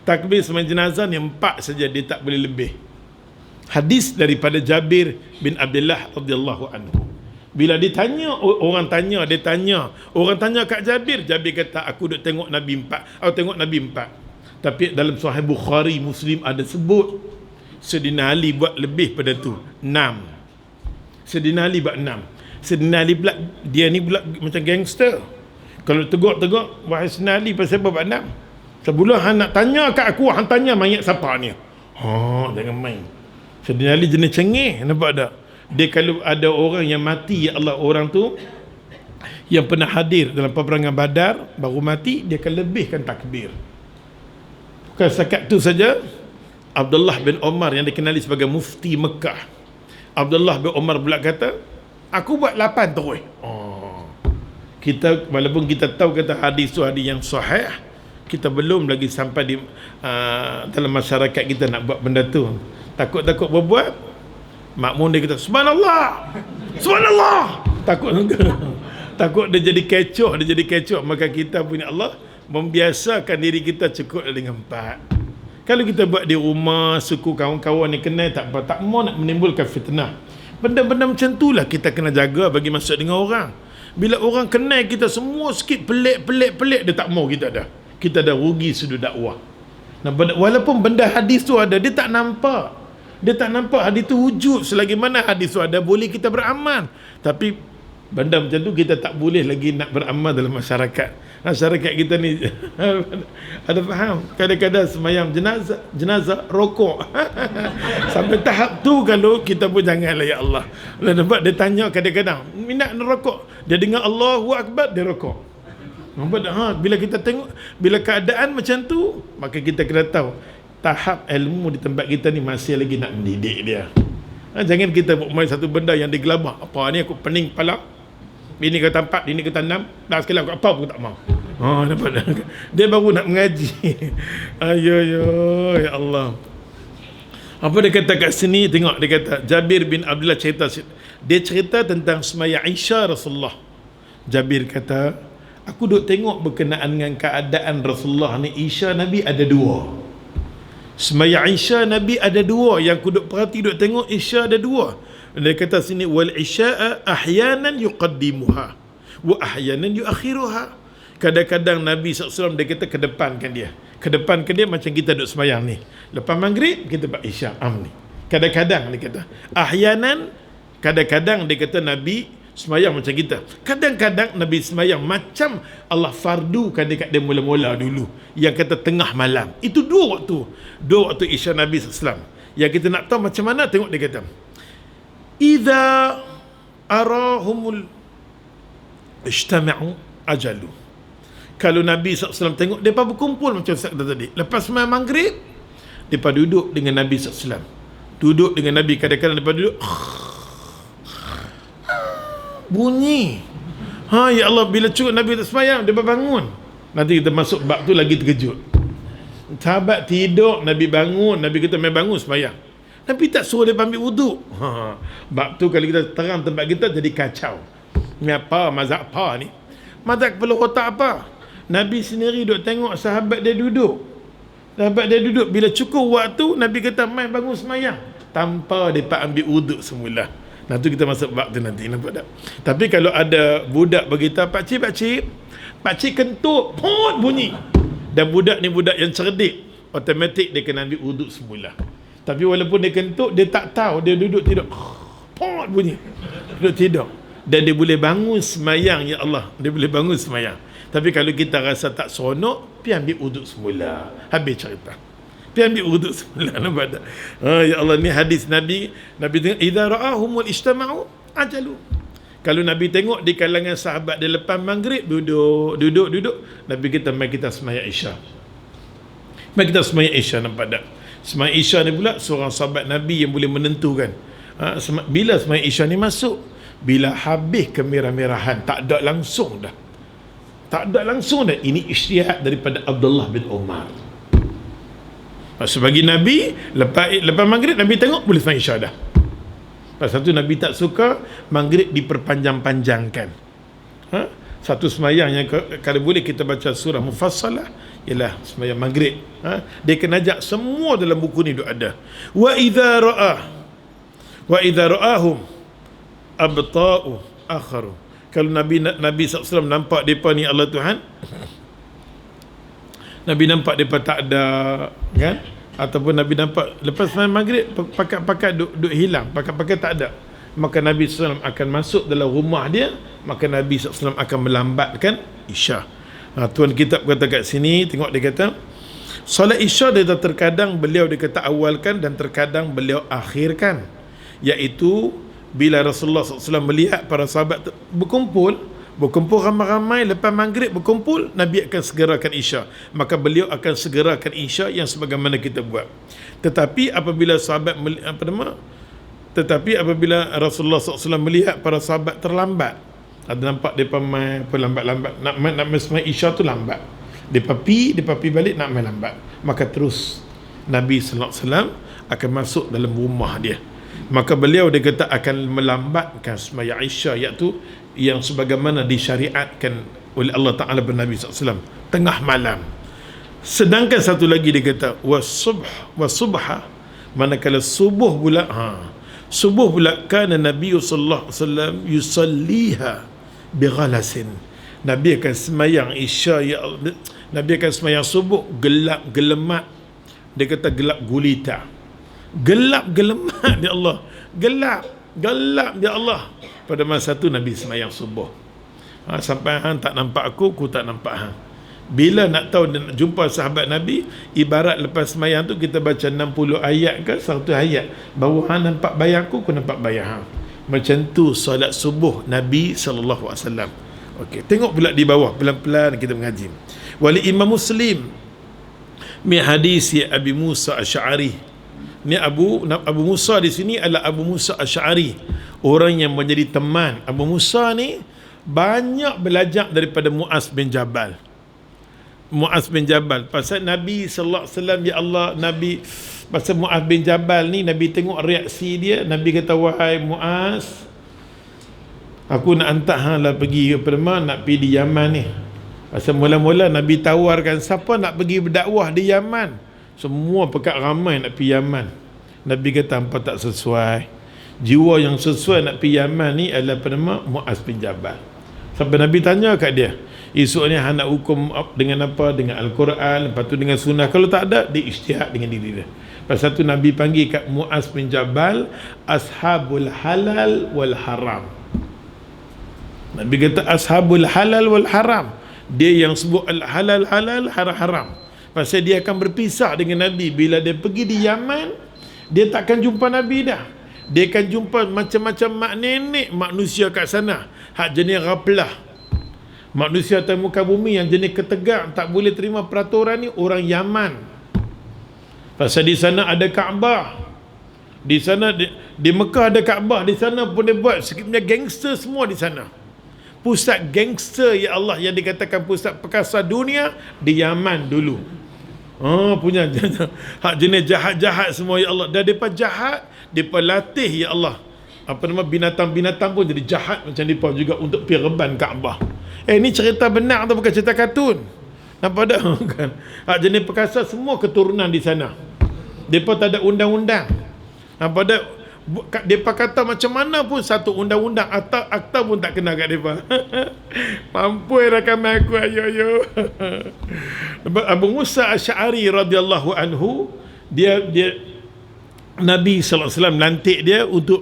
takbir sembahyang jenazah ni 4 saja, dia tak boleh lebih. Hadis daripada Jabir bin Abdullah radhiyallahu anhu. Bila ditanya, orang tanya kat Jabir, Jabir kata aku duk tengok Nabi 4. Aku tengok Nabi 4. Tapi dalam Sahih Bukhari, Muslim ada sebut Sayyidina Ali buat lebih pada tu, 6. Sayyidina Ali buat 6. Sayyidina Ali pula, dia ni pula macam gangster. Kalau tegak-tegak, wahai Sayyidina Ali, pasal apa buat 6? Sebelum hang nak tanya kat aku, hang tanya mayat siapa ni. Jangan main. Sayyidina Ali jenis cengih, nampak tak? Dia kalau ada orang yang mati, ya Allah, orang tu yang pernah hadir dalam peperangan Badar, baru mati, dia akan lebihkan takbir. Bukan setakat tu saja. Abdullah bin Omar yang dikenali sebagai mufti Mekah, Abdullah bin Omar pula kata, aku buat 8 terus. Kita, walaupun kita tahu kata hadis tu hadis yang sahih, kita belum lagi sampai di dalam masyarakat kita nak buat benda tu. Takut-takut berbuat, makmum dia kata subhanallah, subhanallah, takut dia jadi kecoh, maka kita punya Allah membiasakan diri kita cukup dengan 4. Kalau kita buat di rumah, suku kawan-kawan yang kenal, tak apa, tak mau nak menimbulkan fitnah. Benda-benda macam tu lah kita kena jaga bagi masuk dengan orang. Bila orang kenal kita semua sikit pelik, dia tak mau kita dah. Kita dah rugi sudut dakwah. Nah, walaupun benda hadis tu ada, dia tak nampak. Hadis tu wujud. Selagi mana hadis tu ada, boleh kita beramal. Tapi benda macam tu kita tak boleh lagi nak beramal dalam masyarakat. Masyarakat kita ni ada faham? Kadang-kadang semayang jenazah rokok. Sampai tahap tu kalau kita pun janganlah, ya Allah. Nampak dia tanya kadang-kadang, minat rokok. Dia dengar Allahu Akbar, dia rokok. Nampak tak? Bila kita tengok, bila keadaan macam tu, maka kita kena tahu tahap ilmu di tempat kita ni masih lagi nak mendidik dia. Jangan kita buat main satu benda yang digelabah. Apa ni, aku pening kepala, ini kata 4, ini kata 6, dah sekali aku apa pun tak mau. Nampak tak? Dia baru nak mengaji. Ya Allah. Apa dia kata kat sini? Tengok, dia kata Jabir bin Abdullah cerita tentang semaya Isya Rasulullah. Jabir kata, aku duk tengok berkenaan dengan keadaan Rasulullah ni, Isya Nabi ada 2. Semaya Isya Nabi ada 2. Yang aku duk perhati, duk tengok Isya ada 2. Dia kata sini, wal isya'a ahyanan yuqaddimuha wa ahyanan yuakhiruha. Kadang-kadang Nabi SAW dia kata kedepankan dia macam kita duduk semayang ni. Lepas maghrib kita buat isya' ni. Kadang-kadang dia kata ahyanan, kadang-kadang dia kata Nabi semayang macam kita. Kadang-kadang Nabi semayang macam Allah fardukan dekat dia mula-mula dulu, yang kata tengah malam. Itu 2 waktu isya' Nabi SAW. Yang kita nak tahu macam mana, tengok dia kata, idza arahumul ijtama'u ajalu. Kalau Nabi SAW tengok mereka berkumpul macam Ustaz kata tadi, lepas sembahyang maghrib mereka duduk dengan Nabi SAW. Duduk dengan Nabi, kadang-kadang mereka duduk bunyi. Ya Allah, bila cukup Nabi tak sembahyang, dia bangun. Nanti kita masuk bab tu lagi terkejut. Sahabat tidur, Nabi bangun, Nabi kata main bangun sembahyang. Nabi tak suruh dia ambil wuduk. Bab tu kalau kita terang tempat kita jadi kacau. Ni apa mazhab apa ni? Mazhab kepala otak apa? Nabi sendiri duk tengok sahabat dia duduk. Sahabat dia duduk, bila cukup waktu Nabi kata main bangun sembahyang tanpa dia ambil wuduk semula. Nah tu kita masuk bab tu nanti, nampak tak? Tapi kalau ada budak beritahu, pakcik kentut, put bunyi. Dan budak ni budak yang cerdik, automatik dia kena ambil wuduk semula. Tapi walaupun dia kentut, dia tak tahu, dia duduk tidur, put bunyi, duduk tidur. Dan dia boleh bangun semayang, ya Allah, dia boleh bangun semayang. Tapi kalau kita rasa tak seronok, pergi ambil wuduk semula. Habis cerita. Pergi ambil wuduk semula. Nampak tak? Ya Allah, ni hadis Nabi. Nabi tengok, idza ra'ahumul ijtama'u ajalu. Kalau Nabi tengok di kalangan sahabat dia lepas maghrib, duduk. Nabi kita, mari kita semayang Isya. Mari kita semayang Isya, nampak tak? Semayang Isya ni pula seorang sahabat Nabi yang boleh menentukan. Bila semayang Isya ni masuk? Bila habis kemerah-merahan, tak ada langsung dah. Ini ijtihad daripada Abdullah bin Umar. Sebagai Nabi, lepas maghrib Nabi tengok boleh semayang Isya dah. Pasal tu Nabi tak suka maghrib diperpanjang-panjangkan. Satu semayang yang kalau boleh kita baca surah Mufassalah ialah semayang maghrib. Dia kena ajak semua dalam buku ni ada. Wa idza ra'ahum abta'u akharu. Kalau Nabi SAW nampak depa ni Allah Tuhan, Nabi nampak depa tak ada, kan? Ataupun Nabi nampak lepas sembahyang maghrib pakat duk hilang, pakat tak ada, maka Nabi SAW akan masuk dalam rumah dia, maka Nabi SAW akan melambatkan Isya. Tuan kitab kata kat sini, tengok dia kata solat Isya dia terkadang beliau dia kata awalkan dan terkadang beliau akhirkan, iaitu bila Rasulullah SAW melihat para sahabat berkumpul ramai-ramai lepas maghrib berkumpul, Nabi akan segerakan Isya, maka beliau akan segerakan Isya yang sebagaimana kita buat. Tetapi apabila Rasulullah SAW melihat para sahabat terlambat, ada nampak mereka main lambat-lambat nak sembahyang Isya tu lambat, mereka pi balik nak main lambat, maka terus Nabi SAW akan masuk dalam rumah dia, maka beliau dia kata akan melambatkan sembahyang Isya, iaitu yang sebagaimana disyariatkan oleh Allah Ta'ala dan Nabi SAW, tengah malam. Sedangkan satu lagi dia kata wasubha, manakala subuh pula kana Nabi sallallahu alaihi wasallam yusalliha bighalasin. Nabi akan sembahyang Isya, Nabi akan sembahyang subuh gelap gelemat. Dia kata gelap gulita, gelap gelemat ya Allah, gelap ya Allah. Pada masa tu Nabi sembahyang subuh. Sampai hang tak nampak aku tak nampak hang. Bila nak tahu nak jumpa sahabat Nabi, ibarat lepas sembahyang tu kita baca 60 ayat ke 100 ayat, baru hang nampak bayang aku nampak bayang hang. Macam tu solat subuh Nabi sallallahu alaihi wasallam. Okey, tengok pula di bawah, pelan-pelan kita mengaji. Wali Imam Muslim min hadis Abi Musa Asy'ari. Ni Abu Musa di sini adalah Abu Musa Asy'ari, orang yang menjadi teman. Abu Musa ni banyak belajar daripada Muaz bin Jabal. Pasal Nabi sallallahu alaihi wasallam, ya Allah, Nabi pasal Muaz bin Jabal ni, Nabi tengok reaksi dia, Nabi kata, wahai Muaz, aku nak hantar hang lah pergi ke nak pergi di Yaman ni. Pasal mula-mula Nabi tawarkan siapa nak pergi berdakwah di Yaman, semua pekat ramai nak pergi Yaman. Nabi kata hampa tak sesuai. Jiwa yang sesuai nak pergi Yaman ni adalah Muaz bin Jabal. Sampai Nabi tanya kat dia, esok ni hang nak hukum dengan apa? Dengan Al-Quran, lepas tu dengan sunnah. Kalau tak ada, dia ijtihad dengan diri dia. Pasal tu Nabi panggil kat Muaz bin Jabal ashabul halal wal haram. Nabi kata ashabul halal wal haram. Dia yang sebut al-halal halal, haram haram. Pasal dia akan berpisah dengan Nabi. Bila dia pergi di Yaman, dia takkan jumpa Nabi dah. Dia akan jumpa macam-macam mak nenek manusia kat sana, hak jenis raplah. Manusia atas muka bumi yang jenis ketegak, tak boleh terima peraturan ni, orang Yaman. Pasal di sana ada Kaabah, Di sana di Mekah ada Kaabah, di sana pun dia buat sekiranya gangster semua di sana. Pusat gangster ya Allah yang dikatakan pusat perkasa dunia di Yaman dulu. Punya hak jenis jahat-jahat semua ya Allah. Dan depa jahat, depa latih ya Allah. Apa nama binatang-binatang pun jadi jahat macam depa juga untuk pi reban Kaabah. Ini cerita benar atau bukan cerita kartun? Nampak tak? Kan? Hak jenis perkasa semua keturunan di sana. Depa tak ada undang-undang. Nampak tak? Depa kata macam mana pun satu undang-undang akta pun tak kena kat depa. Mampu rakam aku ayo. Abu Musa Asy'ari radhiyallahu anhu, dia Nabi sallallahu alaihi wasallam lantik dia untuk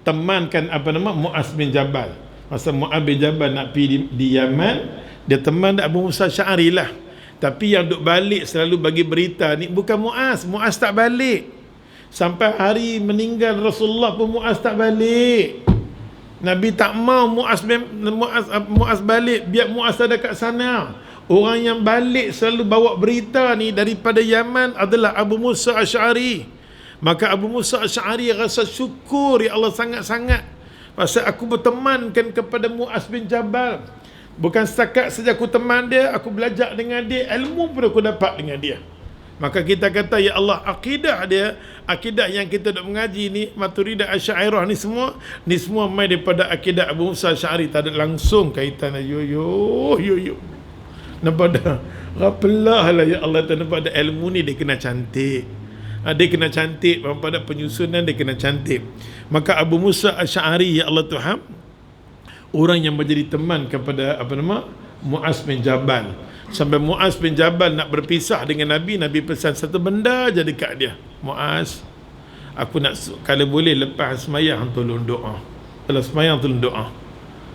temankan Muaz bin Jabal. Masa Muaz bin Jabal nak pergi di Yaman, dia teman Abu Musa Asy'ari lah. Tapi yang duk balik selalu bagi berita ni bukan Muaz tak balik. Sampai hari meninggal Rasulullah pun Muaz tak balik. Nabi tak mau Muaz balik, biar Muaz ada kat sana. Orang yang balik selalu bawa berita ni daripada Yaman adalah Abu Musa Asy'ari. Maka Abu Musa Asy'ari rasa syukur ya Allah sangat-sangat pasal aku bertemankan kepada Muaz bin Jabal. Bukan setakat saja aku teman dia, aku belajar dengan dia, ilmu pun aku dapat dengan dia. Maka kita kata ya Allah, akidah yang kita duk mengaji ni, Maturidah Asy'ariyah ni semua mai daripada akidah Abu Musa Asy'ari, tak ada langsung kaitan. Yo. Nampak dah? Rapelah lah ya Allah, nampak dah ilmu ni dia kena cantik. Dia kena cantik, pada penyusunan dia kena cantik. Maka Abu Musa Asy'ari ya Allah Tuhan, orang yang menjadi teman kepada Muaz bin Jabal. Sampai Muaz bin Jabal nak berpisah dengan Nabi pesan satu benda je dekat dia. Muaz, aku nak kalau boleh lepas semayang tolong doa. Kalau semayang tolong doa.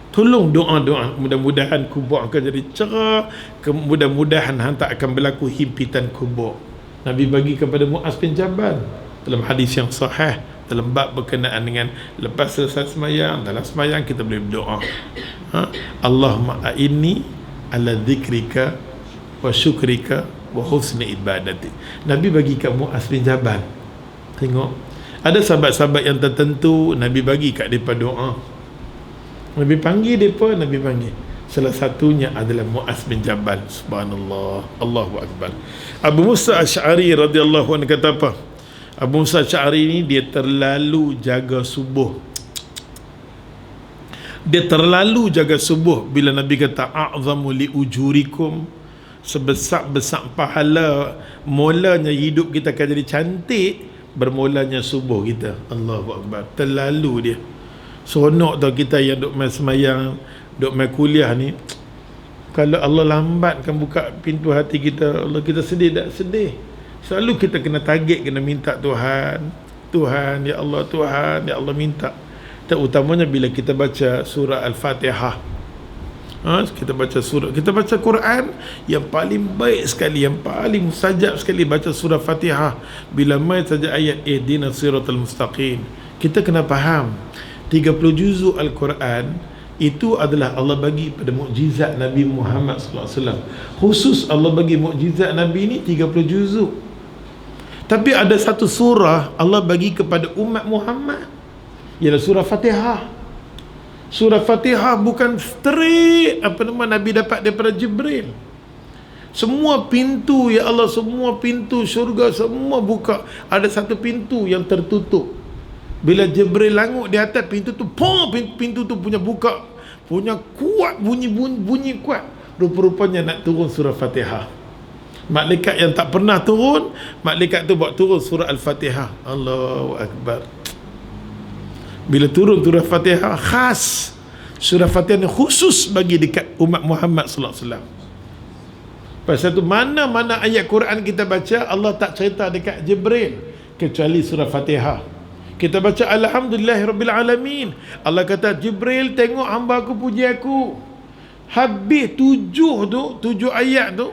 Tolong doa. Mudah-mudahan kubur akan jadi cerah. Mudah-mudahan tak akan berlaku himpitan kubur. Nabi bagi kepada Muaz bin Jabal dalam hadis yang sahih, dalam bab berkenaan dengan lepas selesai semayang, dalam semayang kita boleh berdoa. Allahumma a'inni ala dzikrika wa syukrika wa husni ibadati. Nabi bagi kat Muaz bin Jabal. Tengok, ada sahabat-sahabat yang tertentu Nabi bagi kat depa doa. Nabi panggil depa, Nabi panggil. Salah satunya adalah Muaz bin Jabal. Subhanallah, Allahu akbar. Abu Musa Asy'ari radhiyallahu anhu kata apa? Abu Musa Asy'ari ni dia terlalu jaga subuh. Dia terlalu jaga subuh. Bila Nabi kata a'zamu li ujurikum, sebesar-besar pahala mulanya hidup kita akan jadi cantik bermulanya subuh kita. Allahu akbar. Terlalu dia. Seronok tau kita yang duk main semayang, duk main kuliah ni. Kalau Allah lambatkan buka pintu hati kita, Allah, kita sedih tak? Sedih. Selalu kita kena target, kena minta Tuhan, ya Allah, Tuhan, ya Allah, minta. Terutamanya bila kita baca surah Al-Fatihah. Kita baca Quran, yang paling baik sekali, yang paling mustajab sekali baca surah Fatihah. Bila mai saja ayat ihdinas siratal mustaqim, kita kena faham 30 juzuk Al-Quran itu adalah Allah bagi pada mukjizat Nabi Muhammad sallallahu alaihi wasallam. Khusus Allah bagi mukjizat Nabi ni 30 juzuk. Tapi ada satu surah Allah bagi kepada umat Muhammad, ialah surah Fatihah. Surah Fatihah bukan straight Nabi dapat daripada Jibril. Semua pintu ya Allah, semua pintu syurga semua buka. Ada satu pintu yang tertutup. Bila Jibril langut di atas pintu tu, pintu tu punya buka, punya kuat, bunyi kuat. Rupa-rupanya nak turun surah Fatihah. Malaikat yang tak pernah turun, malaikat tu buat turun surah Al-Fatihah. Allahu akbar. Bila turun surah Fatihah khas, surah Fatihah ni khusus bagi dekat umat Muhammad sallallahu alaihi wasallam. Pasal tu mana-mana ayat Quran kita baca, Allah tak cerita dekat Jibril kecuali surah Fatihah. Kita baca Alhamdulillahirabbil alamin, Allah kata Jibril tengok hamba aku puji aku. Habis 7 ayat tu,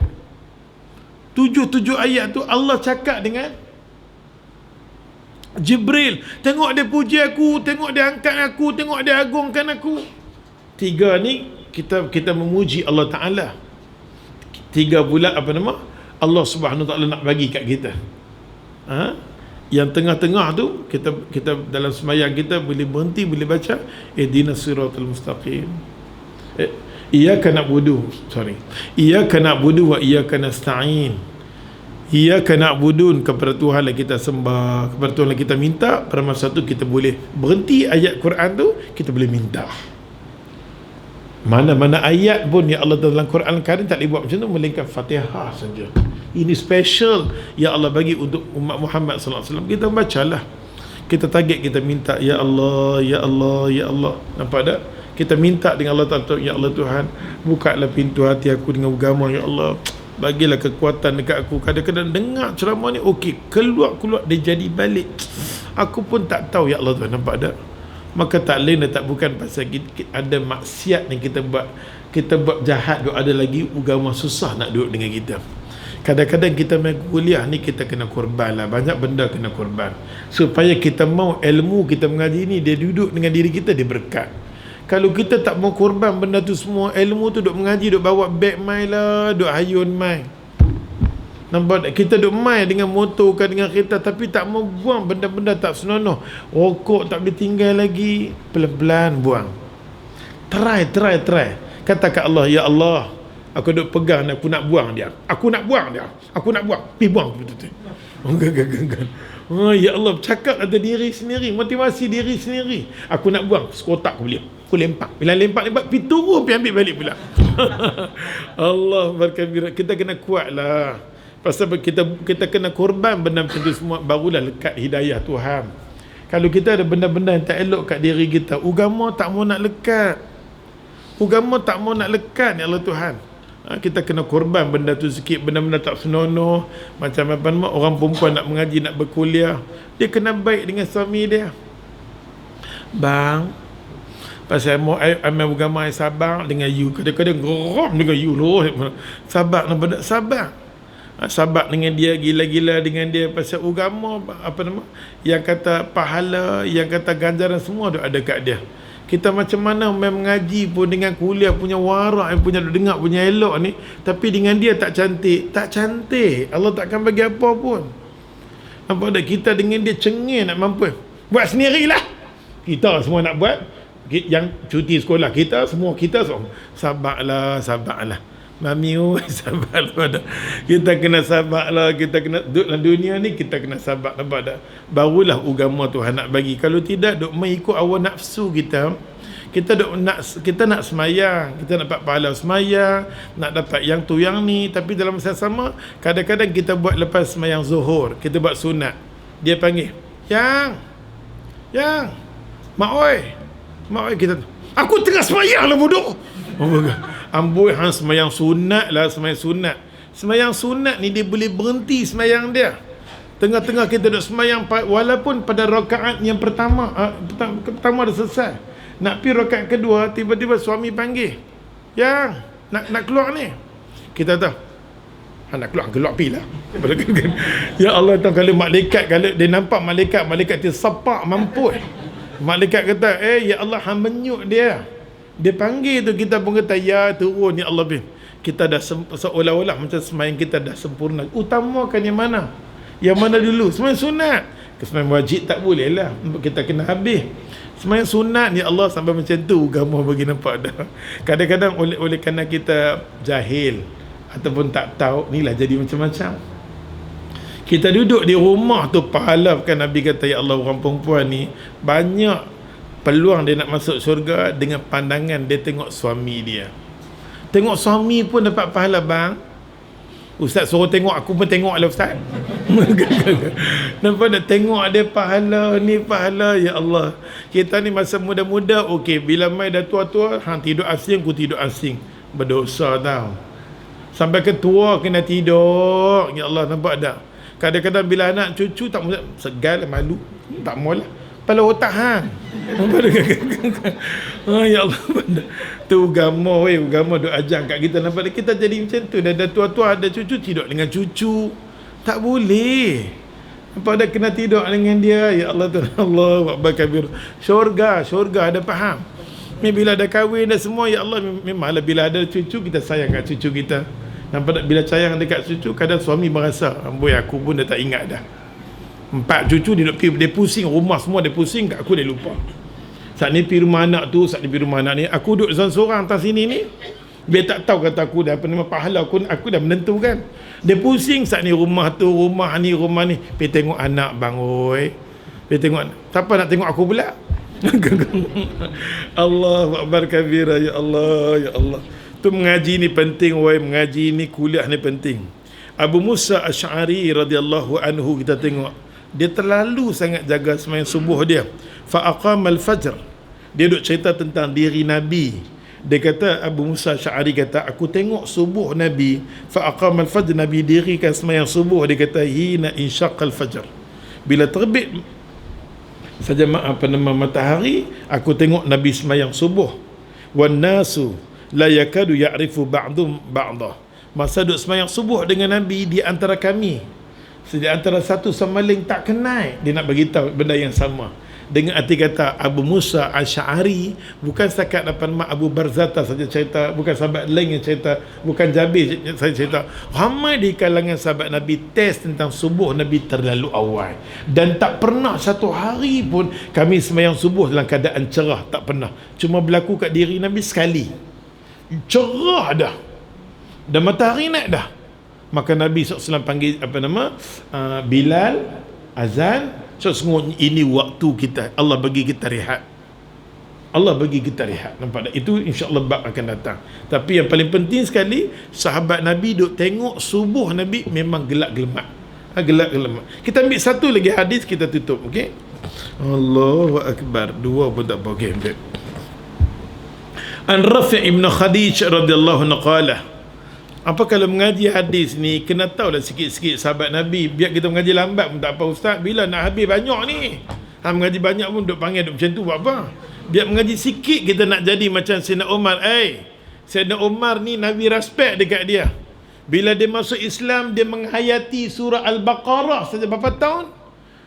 7 ayat tu Allah cakap dengan Jibril, tengok dia puji aku, tengok dia angkat aku, tengok dia agungkan aku. 3 ni kita memuji Allah Ta'ala. 3 pula Allah Subhanahu Wa Ta'ala nak bagi kat kita. Yang tengah-tengah tu kita dalam sembahyang kita boleh berhenti, boleh baca ihdinas siratal mustaqim. Iyyaka na'budu wa iyyaka nasta'in. Iyyaka na'budun, kepada Tuhan lah kita sembah, kepada Tuhan lah kita minta. Pada masa tu kita boleh berhenti ayat Quran tu, kita boleh minta. Mana-mana ayat pun ya Allah dalam Quran Karim tak boleh buat macam tu, melainkan Fatihah saja. Ini special ya Allah bagi untuk umat Muhammad sallallahu alaihi wasallam. Kita bacalah, kita target, kita minta ya Allah, ya Allah, ya Allah. Nampak tak? Kita minta dengan Allah Ta'ala, ya Allah Tuhan, bukalah pintu hati aku dengan agama, ya Allah, bagilah kekuatan dekat aku. Kadang-kadang dengar ceramah ni okey, keluar dia jadi balik, aku pun tak tahu ya Allah Tuhan. Nampak tak? Maka tak lain dan tak bukan pasal ada maksiat yang kita buat jahat duk ada lagi agama susah nak duduk dengan kita. Kadang-kadang kita main kuliah ni kita kena korban lah, banyak benda kena korban supaya kita mau ilmu kita mengaji ni dia duduk dengan diri kita, dia berkat. Kalau kita tak mau korban benda tu semua, ilmu tu duk mengaji, duk bawa beg mai lah, duk hayun mai. Nampak tak? Kita duk mai dengan motor kan, dengan kereta, tapi tak mau buang benda-benda tak senonoh. Rokok tak boleh tinggal lagi, pelan-pelan buang. Try. Kata kat Allah, ya Allah, aku duk pegang, aku nak buang dia. Aku nak buang. Pergi buang betul-betul. Gan. Oh, ya Allah, cakap ada diri sendiri, motivasi diri sendiri. Aku nak buang, sekotak aku boleh. Aku lempak. Bila lempak, pergi turun, pergi ambil balik pula. Allah berkabir. Kita kena kuat lah. Pasal kita kena korban benda macam tu semua, barulah lekat hidayah Tuhan. Kalau kita ada benda-benda yang tak elok kat diri kita, agama tak mau nak lekat. Ya Allah Tuhan. Kita kena korban benda tu sikit, benda-benda tak senonoh. Macam apa nama orang perempuan nak mengaji, nak berkuliah, dia kena baik dengan suami dia. Bang, pasal mau amal agama ai sabar dengan you, kadang-kadang geram dengan you loh. Sabar nampak tak? Sabar dengan dia, gila-gila dengan dia pasal agama, apa nama, yang kata pahala, yang kata ganjaran semua ada kat dia. Kita macam mana mengaji pun dengan kuliah punya warak, yang punya dengar punya elok ni, tapi dengan dia tak cantik. Allah takkan bagi apa pun. Nampak tak? Kita dengan dia cengeng nak mampu. Buat sendirilah. Kita semua nak buat. Yang cuti sekolah kita semua. Sabarlah. Mami, sabarlah. Kita kena sabarlah. Kita kena duduk dalam dunia ni, kita kena sabar. Nampak tak? Barulah agama Tuhan nak bagi. Kalau tidak, duk mengikut hawa nafsu kita. Kita nak semayang, kita nak dapat pahala semayang, nak dapat yang tu yang ni. Tapi dalam masa sama, kadang-kadang kita buat lepas semayang zuhur, kita buat sunat. Dia panggil, Yang Mak oi, kita, aku tengah semayang lah bodoh. Amboi, hang semayang sunat lah, semayang sunat ni dia boleh berhenti semayang dia. Tengah-tengah kita duduk semayang, walaupun pada rakaat yang pertama dah selesai, nak pergi rakaat kedua, tiba-tiba suami panggil, Yang nak keluar ni. Kita tahu nak keluar pergi lah. Ya Allah tahu, kalau dia nampak malaikat dia sepak mampus. Malaikat kata, ya Allah, hang menyuk dia panggil tu, kita pun kata ya turun ya Allah bin. Kita dah seolah-olah macam semayang kita dah sempurna. Utamakan yang mana? Yang mana dulu? Semayang sunat. Semayang wajib tak boleh lah, kita kena habis. Semayang sunat ya Allah, sampai macam tu agama bagi nampak dah. Kadang-kadang oleh kerana kita jahil ataupun tak tahu, inilah jadi macam-macam. Kita duduk di rumah tu, pahala kan Nabi kata, ya Allah, orang perempuan ni banyak peluang dia nak masuk syurga dengan pandangan dia tengok suami dia. Tengok suami pun dapat pahala bang. Ustaz suruh tengok, aku pun tengok lah Ustaz. Nampak tak? Tengok ada pahala ni, pahala. Ya Allah, kita ni masa muda-muda okey, bila mai dah tua-tua, hang tidur asing, aku tidur asing, berdosa tau. Sampai ke tua kena tidur. Ya Allah, nampak tak? Kadang-kadang bila anak cucu tak segal, malu, tak maulah. Kepala otak hang. Ya Allah, tu agama duk ajar kat kita. Nampak kita jadi macam tu. Dah tua-tua ada cucu, tidur dengan cucu. Tak boleh. Nampak dah kena tidur dengan dia. Ya Allah, Allah Akbar kabir. Syurga ada faham. Bila dah kahwin dah semua, ya Allah, memanglah bila ada cucu, kita sayang kat cucu kita. Nampak tak? Bila sayang dekat cucu, kadang suami merasa, amboi aku pun dah tak ingat dah. 4 cucu dia duk pergi, dia pusing rumah semua, dia pusing kat aku, dia lupa. Saat ni pergi rumah anak tu, saat ni pergi rumah anak ni, aku duduk seorang-seorang atas sini ni. Dia tak tahu kata aku dah apa nama pahala aku dah menentukan. Dia pusing saat ni rumah tu, rumah ni. Pergi tengok anak bang oi. Pergi tengok anak. Siapa nak tengok aku pula? Allahu akbar kabira, ya Allah, ya Allah. Tu mengaji ni penting woi, mengaji ni, kuliah ni penting. Abu Musa Asy'ari radhiyallahu anhu, kita tengok dia terlalu sangat jaga sembahyang subuh dia. Fa aqamal fajr. Dia duk cerita tentang diri Nabi. Dia kata, Abu Musa Asy'ari kata, aku tengok subuh Nabi, fa aqamal fajr, Nabi dirikan sembahyang subuh. Dia kata, hina insyaqal fajr, bila terbit saja matahari, aku tengok Nabi sembahyang subuh. Wan nasu la yakadu ya'rifu ba'dhum ba'dha. Masa duk sembahyang subuh dengan Nabi, di antara kami, di antara satu sama lain tak kenal. Dia nak bagi tahu benda yang sama. Dengan arti kata Abu Musa Asy'ari, bukan setakat nama Abu Barzata saja cerita, bukan sahabat lain yang cerita, bukan Jabir saja cerita. Ramai di kalangan sahabat Nabi test tentang subuh Nabi terlalu awal. Dan tak pernah satu hari pun kami sembahyang subuh dalam keadaan cerah, tak pernah. Cuma berlaku kat diri Nabi sekali. Cerah dah. Dan matahari naik dah. Maka Nabi SAW panggil Bilal, azan. So sungguh ini waktu kita, Allah bagi kita rehat. Allah bagi kita rehat. Nampak tak? Itu insya-Allah bab akan datang. Tapi yang paling penting sekali, sahabat Nabi duk tengok subuh Nabi memang gelak-gelemak. Gelak-gelemak. Kita ambil satu lagi hadis, kita tutup, okey? Allahu akbar. Dua pun tak apa, okey. An Rafi' ibn Khadij radhiyallahu anhu qala, apa kalau mengaji hadis ni, kena tahulah sikit-sikit sahabat Nabi. Biar kita mengaji lambat pun tak apa ustaz. Bila nak habis banyak ni, mengaji banyak pun duk panggil duk macam tu buat apa? Biar mengaji sikit, kita nak jadi macam Sayyidina Umar. Sayyidina Umar ni Nabi respect dekat dia. Bila dia masuk Islam, dia menghayati surah Al-Baqarah saja berapa tahun?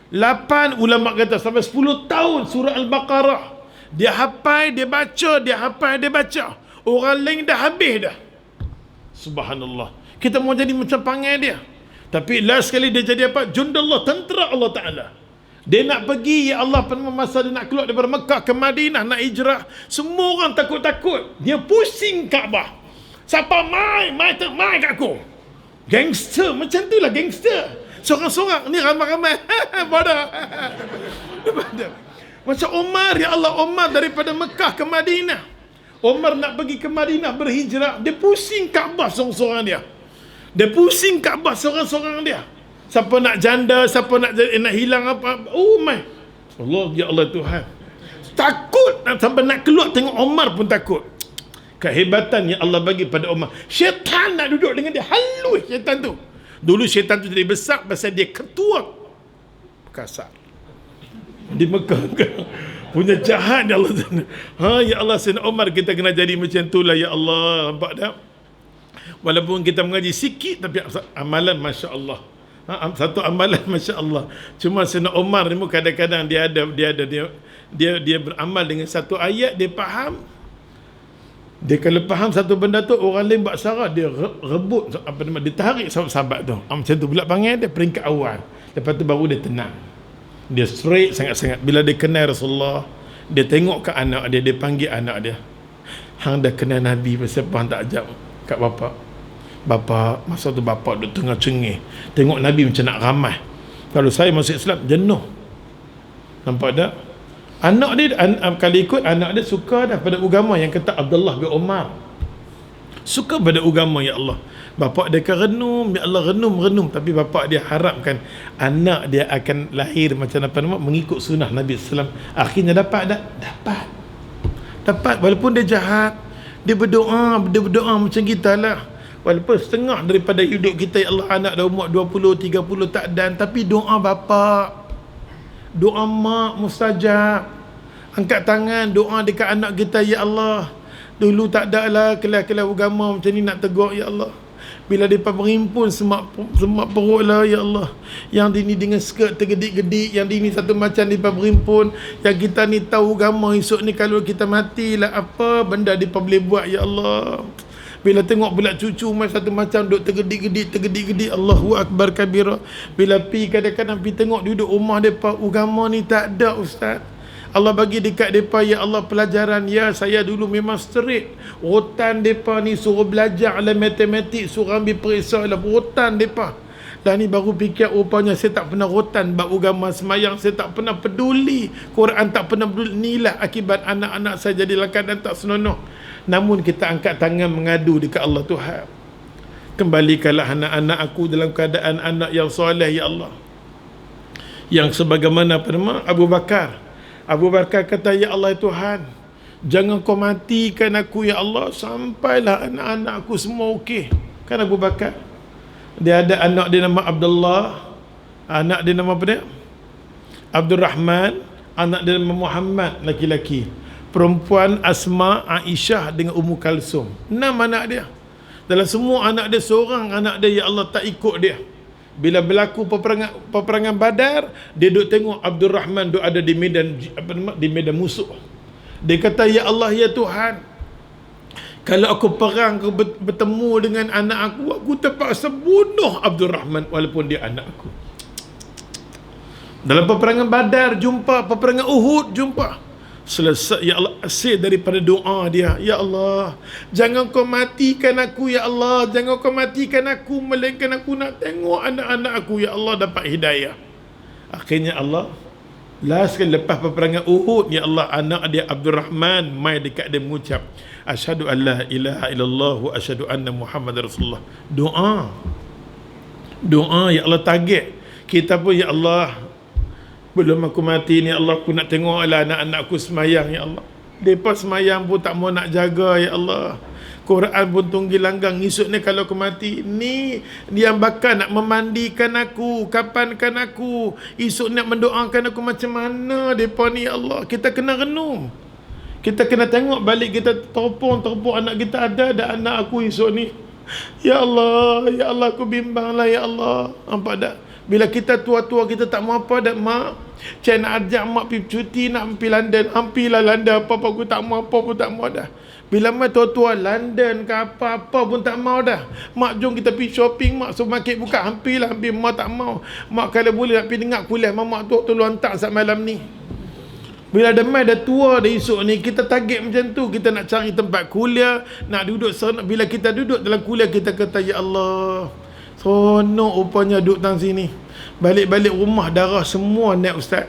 8 ulama kata sampai 10 tahun surah Al-Baqarah. Dia hafal, dia baca, dia hafal, dia baca. Orang lain dah habis dah. Subhanallah. Kita mau jadi macam panggil dia. Tapi last sekali dia jadi apa? Jundallah, tentera Allah Ta'ala. Dia nak pergi, ya Allah, pada masa dia nak keluar daripada Mekah ke Madinah, nak hijrah. Semua orang takut-takut. Dia pusing Kaabah. Siapa mai kat aku? Gangster, macam tu lah gangster. Seorang-seorang, ni ramai-ramai. Bodoh. Macam Umar, ya Allah, Umar daripada Mekah ke Madinah. Umar nak pergi ke Madinah berhijrah, dia pusing Kaabah seorang-seorang dia. Dia pusing Kaabah seorang-seorang dia. Siapa nak janda, siapa nak hilang apa. Oh my Allah, ya Allah Tuhan. Takut sampai nak keluar tengok Umar pun takut. Kehebatan yang Allah bagi pada Umar. Syaitan nak duduk dengan dia, halus syaitan tu. Dulu syaitan tu jadi besar pasal dia ketua kasar di Mekah. Punya jahat dia Allah. Ya Allah, Sayyidina Umar kita kena jadi macam tu lah, ya Allah. Nampak tak? Walaupun kita mengaji sikit, tapi amalan Masya Allah. Satu amalan Masya Allah. Cuma Sayyidina Umar ni kadang-kadang dia beramal dengan satu ayat, dia faham. Dia kalau faham satu benda tu, orang lain buat salah, dia rebut dia tarik sahabat tu. Macam tu pula panggil dia peringkat awal. Lepas tu baru dia tenang. Dia straight sangat-sangat. Bila dia kenal Rasulullah, dia tengok ke anak dia, dia panggil anak dia. Hang dah kenal Nabi, pasal apa hang tak ajak kat bapak? Bapak, masa tu bapak duduk tengah cengih. Tengok Nabi macam nak ramai. Kalau saya masuk Islam, jenuh. Nampak tak? Anak dia, kalau ikut anak dia suka dah pada agama yang kata Abdullah bin Umar. Suka pada agama, ya Allah. Bapak dia kan renum, ya Allah, renum. Tapi bapak dia harapkan anak dia akan lahir macam apa nama, mengikut sunnah Nabi SAW. Akhirnya dapat tak? Dapat. Walaupun dia jahat, dia berdoa macam kita lah. Walaupun setengah daripada hidup kita, ya Allah, anak dah umur 20, 30 tak dan, tapi doa bapak, doa mak mustajab. Angkat tangan, doa dekat anak kita, ya Allah. Dulu tak ada lah kelas-kelas agama macam ni nak tegur, ya Allah. Bila mereka berimpun semak perut lah, ya Allah. Yang ini dengan skirt tergedik-gedik, yang ini satu macam mereka berimpun. Yang kita ni tahu agama, esok ni kalau kita mati lah, apa benda mereka boleh buat, ya Allah. Bila tengok pula cucu satu macam duk tergedik-gedik, Allahu Akbar kabira. Bila pi kadang-kadang pi tengok duduk rumah depa, agama ni tak ada ustaz. Allah bagi dekat depa, ya Allah, pelajaran. Ya, saya dulu memang straight. Rotan depa ni suruh belajar lah matematik, suruh ambil periksa lah rotan depa. Dah ni baru fikir rupanya saya tak pernah rotan bab agama semayang, saya tak pernah peduli. Quran tak pernah peduli. Inilah akibat anak-anak saya jadi keadaan tak senonoh. Namun kita angkat tangan mengadu dekat Allah Tuhan. Kembalikanlah anak-anak aku dalam keadaan anak yang soleh, ya Allah. Yang sebagaimana nama Abu Bakar. Abu Bakar kata, ya Allah Tuhan, jangan kau matikan aku ya Allah sampailah anak-anak aku semua okey. Kan Abu Bakar, dia ada anak dia nama Abdullah, anak dia nama apa dia? Abdul Rahman, anak dia nama Muhammad, laki-laki. Perempuan Asma, Aisyah dengan Ummu Kalsum. 6 anak dia. Dalam semua anak dia, seorang anak dia ya Allah tak ikut dia. Bila berlaku peperangan Badar, dia duk tengok Abdul Rahman duk ada di medan di medan musuh. Dia kata, ya Allah ya Tuhan, kalau aku perang, aku bertemu dengan anak aku terpaksa bunuh Abdul Rahman walaupun dia anak aku. Dalam peperangan Badar jumpa, peperangan Uhud jumpa. Selesai, ya Allah, asyik daripada doa dia, ya Allah, jangan kau matikan aku ya Allah, jangan kau matikan aku, melainkan aku nak tengok anak-anak aku ya Allah dapat hidayah. Akhirnya Allah, last sekali lepas peperangan Uhud, ya Allah, anak dia Abdul Rahman mai dekat dia mengucap, asyhadu an la ilaha illallah wa asyhadu anna Muhammad Rasulullah. Doa ya Allah, target kita pun, ya Allah, belum aku mati ni Allah, aku nak tengok lah anak-anak aku semayang ya Allah. Mereka semayang pun tak mau nak jaga ya Allah. Quran pun tunggil langgang. Esok ni kalau aku mati, ni dia bakal nak memandikan aku, kapankan aku, esok nak mendoakan aku macam mana mereka ni ya Allah. Kita kena renung, kita kena tengok balik, kita teropong anak kita ada anak aku esok ni. Ya Allah aku bimbang lah ya Allah. Nampak tak? Bila kita tua-tua, kita tak mau apa dah, mak, saya nak ajak mak pergi cuti, nak pergi London, hampilah London, apa-apa aku tak mau, apa pun tak mau dah. Bila mak tua-tua, London ke apa-apa pun tak mau dah. Mak jom kita pergi shopping, mak supermarket buka, hampilah, mak tak mau. Mak kalau boleh nak pergi dengar kuliah, mak tua tolong hantar saat malam ni. Bila dah mai dah tua dah esok ni, kita target macam tu, kita nak cari tempat kuliah, nak duduk sana. Bila kita duduk dalam kuliah, kita kata, ya Allah, seronok rupanya duduk dalam sini. Balik-balik rumah darah semua naik ustaz.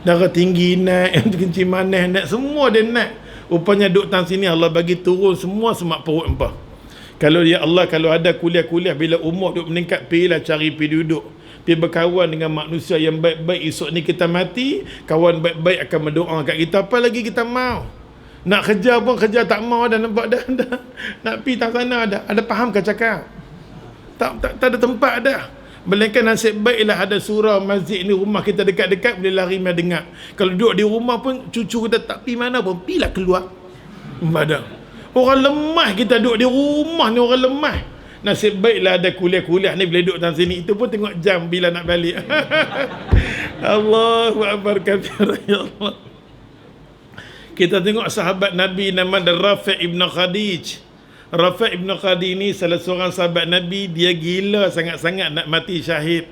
Darah tinggi naik, kencing manis naik, semua dia naik. Rupanya duduk dalam sini Allah bagi turun semua semak perut empah. Kalau ya Allah, kalau ada kuliah-kuliah, bila umur duduk meningkat, pergilah cari pergi duduk, pergi berkawan dengan manusia yang baik-baik. Esok ni kita mati, kawan baik-baik akan berdoa kat kita. Apa lagi kita mau? Nak kerja pun kerja tak mau dah, nampak dah. Nak pergi tak sana dah. Ada faham ke cakap? Tak ada tempat dah. Melainkan nasib baiklah ada surau masjid ni rumah kita dekat-dekat, boleh lari mai dengar. Kalau duduk di rumah pun cucu kita tak pergi mana pun, pergilah keluar. Padahal orang lemah, kita duduk di rumah ni orang lemah. Nasib baiklah ada kuliah-kuliah ni, boleh duduk dalam sini. Itu pun tengok jam bila nak balik. Allahu Akbar kabir, ya Allah. Kita tengok sahabat Nabi nama dia Rafi' ibn Khadij. Rafi' ibn Khadij ni salah seorang sahabat Nabi. Dia gila sangat-sangat nak mati syahid.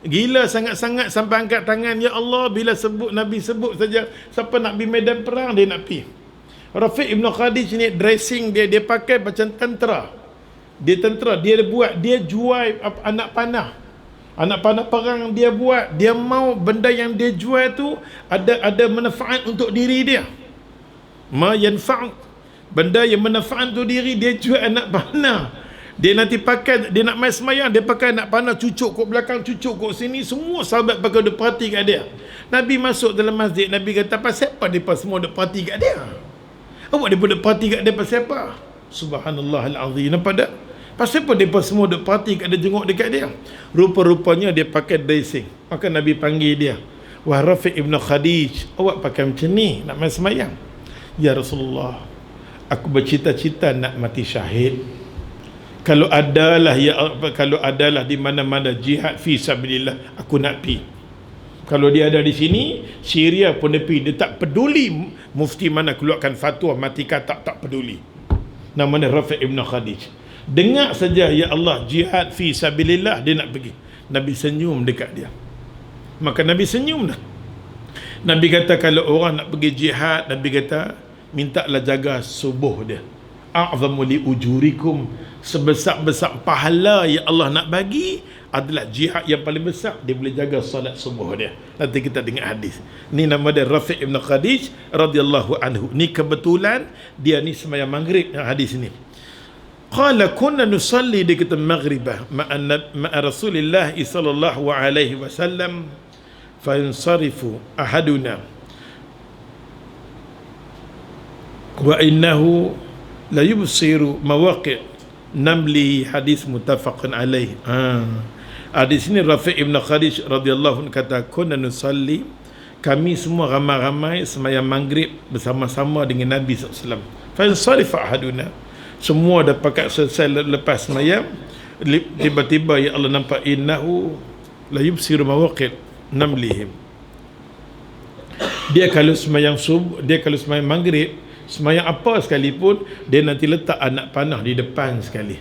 Gila sangat-sangat sampai angkat tangan, ya Allah, bila sebut Nabi sebut saja, siapa nak pergi medan perang dia nak pergi. Rafi' ibn Khadij ni dressing dia pakai macam tentera. Dia tentera, dia buat, dia jual anak panah perang dia buat. Dia mau benda yang dia jual tu ada manfaat untuk diri dia. Ma yanfa', benda yang manfaat untuk diri, dia jual anak panah. Dia nanti pakai, dia nak main semayang, dia pakai anak panah, cucuk kat belakang, cucuk kat sini. Semua sahabat pakai dia perhati kat dia. Nabi masuk dalam masjid, Nabi kata, pasal apa mereka semua dia perhati kat dia? Awak dia boleh perhati kat dia pasal apa? Subhanallahal-azim. Nampak tak? Pasal apa mereka semua dia perhati kat dia, jenguk dekat dia? Rupa-rupanya dia pakai dressing. Maka Nabi panggil dia, wah Rafi' ibn Khadij, awak pakai macam ni nak main semayang? Ya Rasulullah, aku bercita-cita nak mati syahid. Kalau adalah di mana-mana jihad fi sabilillah, aku nak pi. Kalau dia ada di sini, Syria pun dia pi. Dia tak peduli mufti mana keluarkan fatwa mati kata, tak peduli. Nama dia Rafi' ibn Khadij. Dengar saja, ya Allah, jihad fi sabilillah, dia nak pergi. Nabi senyum dekat dia. Maka Nabi senyum dah. Nabi kata kalau orang nak pergi jihad, Nabi kata mintalah jaga subuh dia. A'zamu li ujurikum, sebesar-besar pahala yang Allah nak bagi adalah jihad yang paling besar. Dia boleh jaga salat subuh dia. Nanti kita dengar hadis. Ni nama dia Rafi' ibn Khadij radhiyallahu anhu. Ni kebetulan dia ni sembahyang maghrib hadis ni. Qala kunna nusalli, dia kata maghribah ma'a Rasulillah sallallahu alaihi wasallam fa yansarifu ahaduna wa innahu la yubsiru mawaqi' namli. Hadis muttafaqun alaih. Hadis ini Rafi' ibn Khadij radhiyallahu anhu kata kunna nusalli, kami semua ramai-ramai sembahyang maghrib bersama-sama dengan Nabi SAW. Fa yansarifu ahaduna, semua dah pakat selesai lepas sembahyang, tiba-tiba ya Allah nampak innahu la yubsiru mawaqi' namlihim. Dia kalau sembahyang subuh, dia kalau sembahyang maghrib, sembahyang apa sekalipun, dia nanti letak anak panah di depan sekali.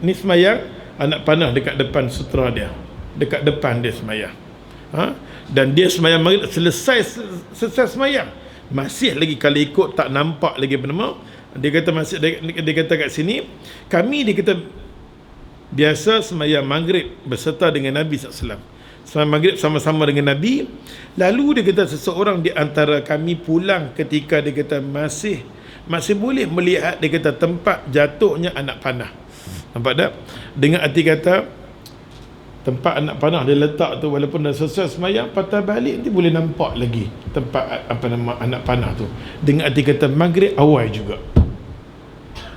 Ni sembahyang, anak panah dekat depan sutera dia, dekat depan dia sembahyang. Dan dia sembahyang maghrib selesai sembahyang, masih lagi kalau ikut tak nampak lagi apa nama. Dia kata masih, dia kata kat sini kami, dia kata biasa sembahyang maghrib berserta dengan Nabi SAW. Sembahyang maghrib sama-sama dengan Nabi. Lalu dia kata seseorang di antara kami pulang ketika dia kata masih boleh melihat, dia kata tempat jatuhnya anak panah. Nampak tak? Dengan arti kata tempat anak panah dia letak tu, walaupun dah selesai sembahyang, patah balik nanti boleh nampak lagi tempat apa nama anak panah tu. Dengan arti kata maghrib awal juga.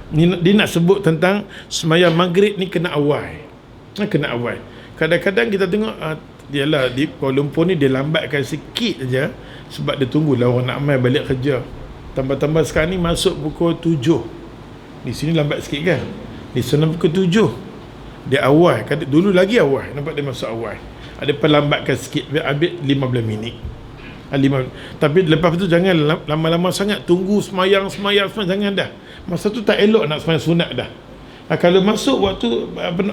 Dia nak sebut tentang sembahyang maghrib ni kena awal. Kena awal. Kadang-kadang kita tengok dialah di Kuala Lumpur ni dia lambatkan sikit saja sebab dia tunggulah orang nak mai balik kerja. Tambah-tambah sekarang ni masuk pukul 7. Di sini lambat sikit kan. Di sana pukul 7. Dia awal. Dulu lagi awal. Nampak dia masuk awal. Ada perlambatkan sikit, ambil 15 minit. Tapi lepas tu jangan lama-lama sangat tunggu semayang jangan dah. Masa tu tak elok nak semayang sunat dah. Kalau masuk waktu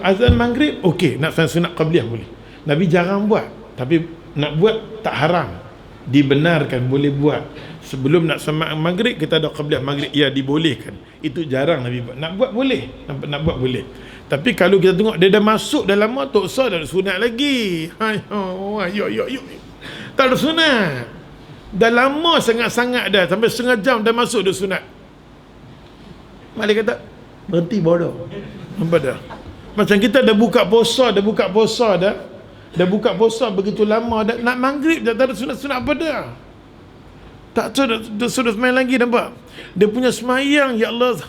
azan maghrib, okey, nak semayang sunat qabliyah boleh. Nabi jarang buat, tapi nak buat tak haram, dibenarkan, boleh buat. Sebelum nak semayang maghrib kita ada qabliyah maghrib, ya dibolehkan. Itu jarang Nabi buat. Nak buat boleh, nak buat boleh. Tapi kalau kita tengok dia dah masuk dah lama, tak usah dah sunat lagi. Yo. Tak ada sunat. Dah lama sangat-sangat dah, sampai setengah jam dah masuk dah sunat. Malik kata berhenti bodoh. Nampak dah? Macam kita dah buka puasa begitu lama dah, nak maghrib dah tak ada sunat-sunat apa dah. Tak tahu sudah semayang lagi, nampak? Dia punya semayang, ya Allah.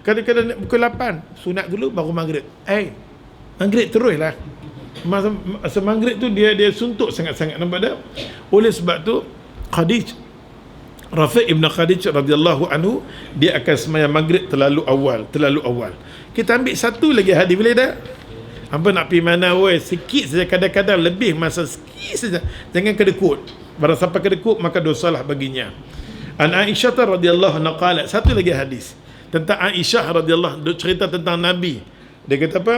Kadang-kadang pukul 8 sunat dulu baru maghrib. Maghrib terus lah. Masa maghrib tu dia suntuk sangat-sangat, nampak tak? Oleh sebab tu Rafi' ibn Khadij radhiyallahu anhu, dia akan semayang maghrib terlalu awal. Kita ambil satu lagi hadis, boleh tak? Apa nak pergi mana weh, sikit saja, kadang-kadang lebih masa sikit saja. Jangan kedekut. Barang siapa kedekut maka dosalah baginya. An Aisyah radhiyallahu anha qalat, satu lagi hadis tentang Aisyah radhiyallahu anha, cerita tentang Nabi. Dia kata apa?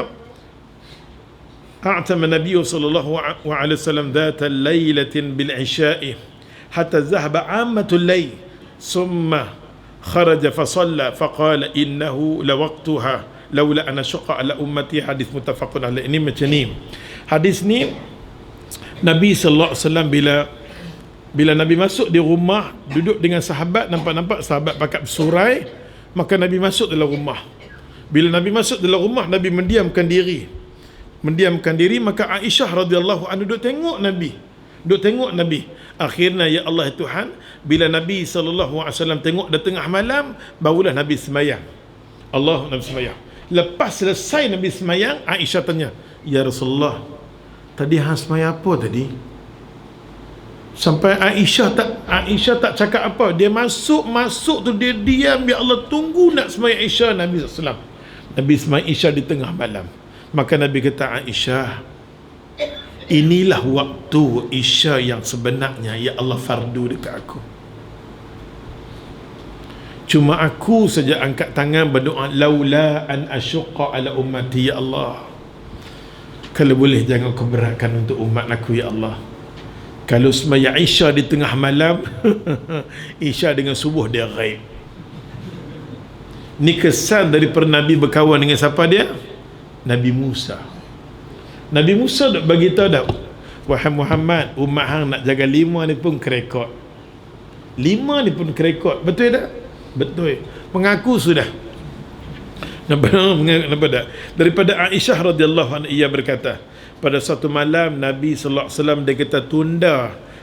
أعتم النبي صلى الله عليه وسلم ذات ليلة بالعشاء حتى ذهب عامة الليل ثم خرج فصلى فقال إنه لوقتها لولا أن أشق على أمتي. حديث متفق عليه. Ini macam ni hadis ni. Nabi sallallahu alaihi wasallam bila Nabi masuk di rumah, duduk dengan sahabat, nampak sahabat pakat bersurai, maka Nabi masuk dalam rumah. Bila Nabi masuk dalam rumah, Nabi mendiamkan diri, maka Aisyah radhiyallahu anha duduk tengok Nabi. Akhirnya ya Allah Tuhan, bila Nabi sallallahu alaihi wasallam tengok dah tengah malam, barulah Nabi semayang. Nabi semayang. Lepas selesai Nabi semayang, Aisyah tanya, ya Rasulullah, tadi hang semayang apa tadi? Sampai Aisyah tak cakap apa. Dia masuk tu dia diam, ya Allah, tunggu nak semayang Isya Nabi sallallahu alaihi wasallam. Nabi semayang Isya di tengah malam. Maka Nabi kata, Aisyah, inilah waktu Isya yang sebenarnya, ya Allah, fardu dekat aku. Cuma aku saja angkat tangan berdoa, laula an asyqa ala ummati ya Allah. Kalau boleh jangan kau beratkan untuk umat aku ya Allah. Kalau sembahyang Isya di tengah malam Isya dengan subuh dia ghaib. Ni kesan daripada Nabi berkawan dengan siapa dia? Nabi Musa. Nabi Musa dah bagi tahu dah, wahai Muhammad, umat hang nak jaga 5 ni pun kerekod. 5 ni pun kerekod. Betul tak? Betul. Mengaku sudah. Nampak tak? Daripada Aisyah radhiyallahu anha, ia berkata, pada satu malam Nabi sallallahu alaihi wasallam dia kata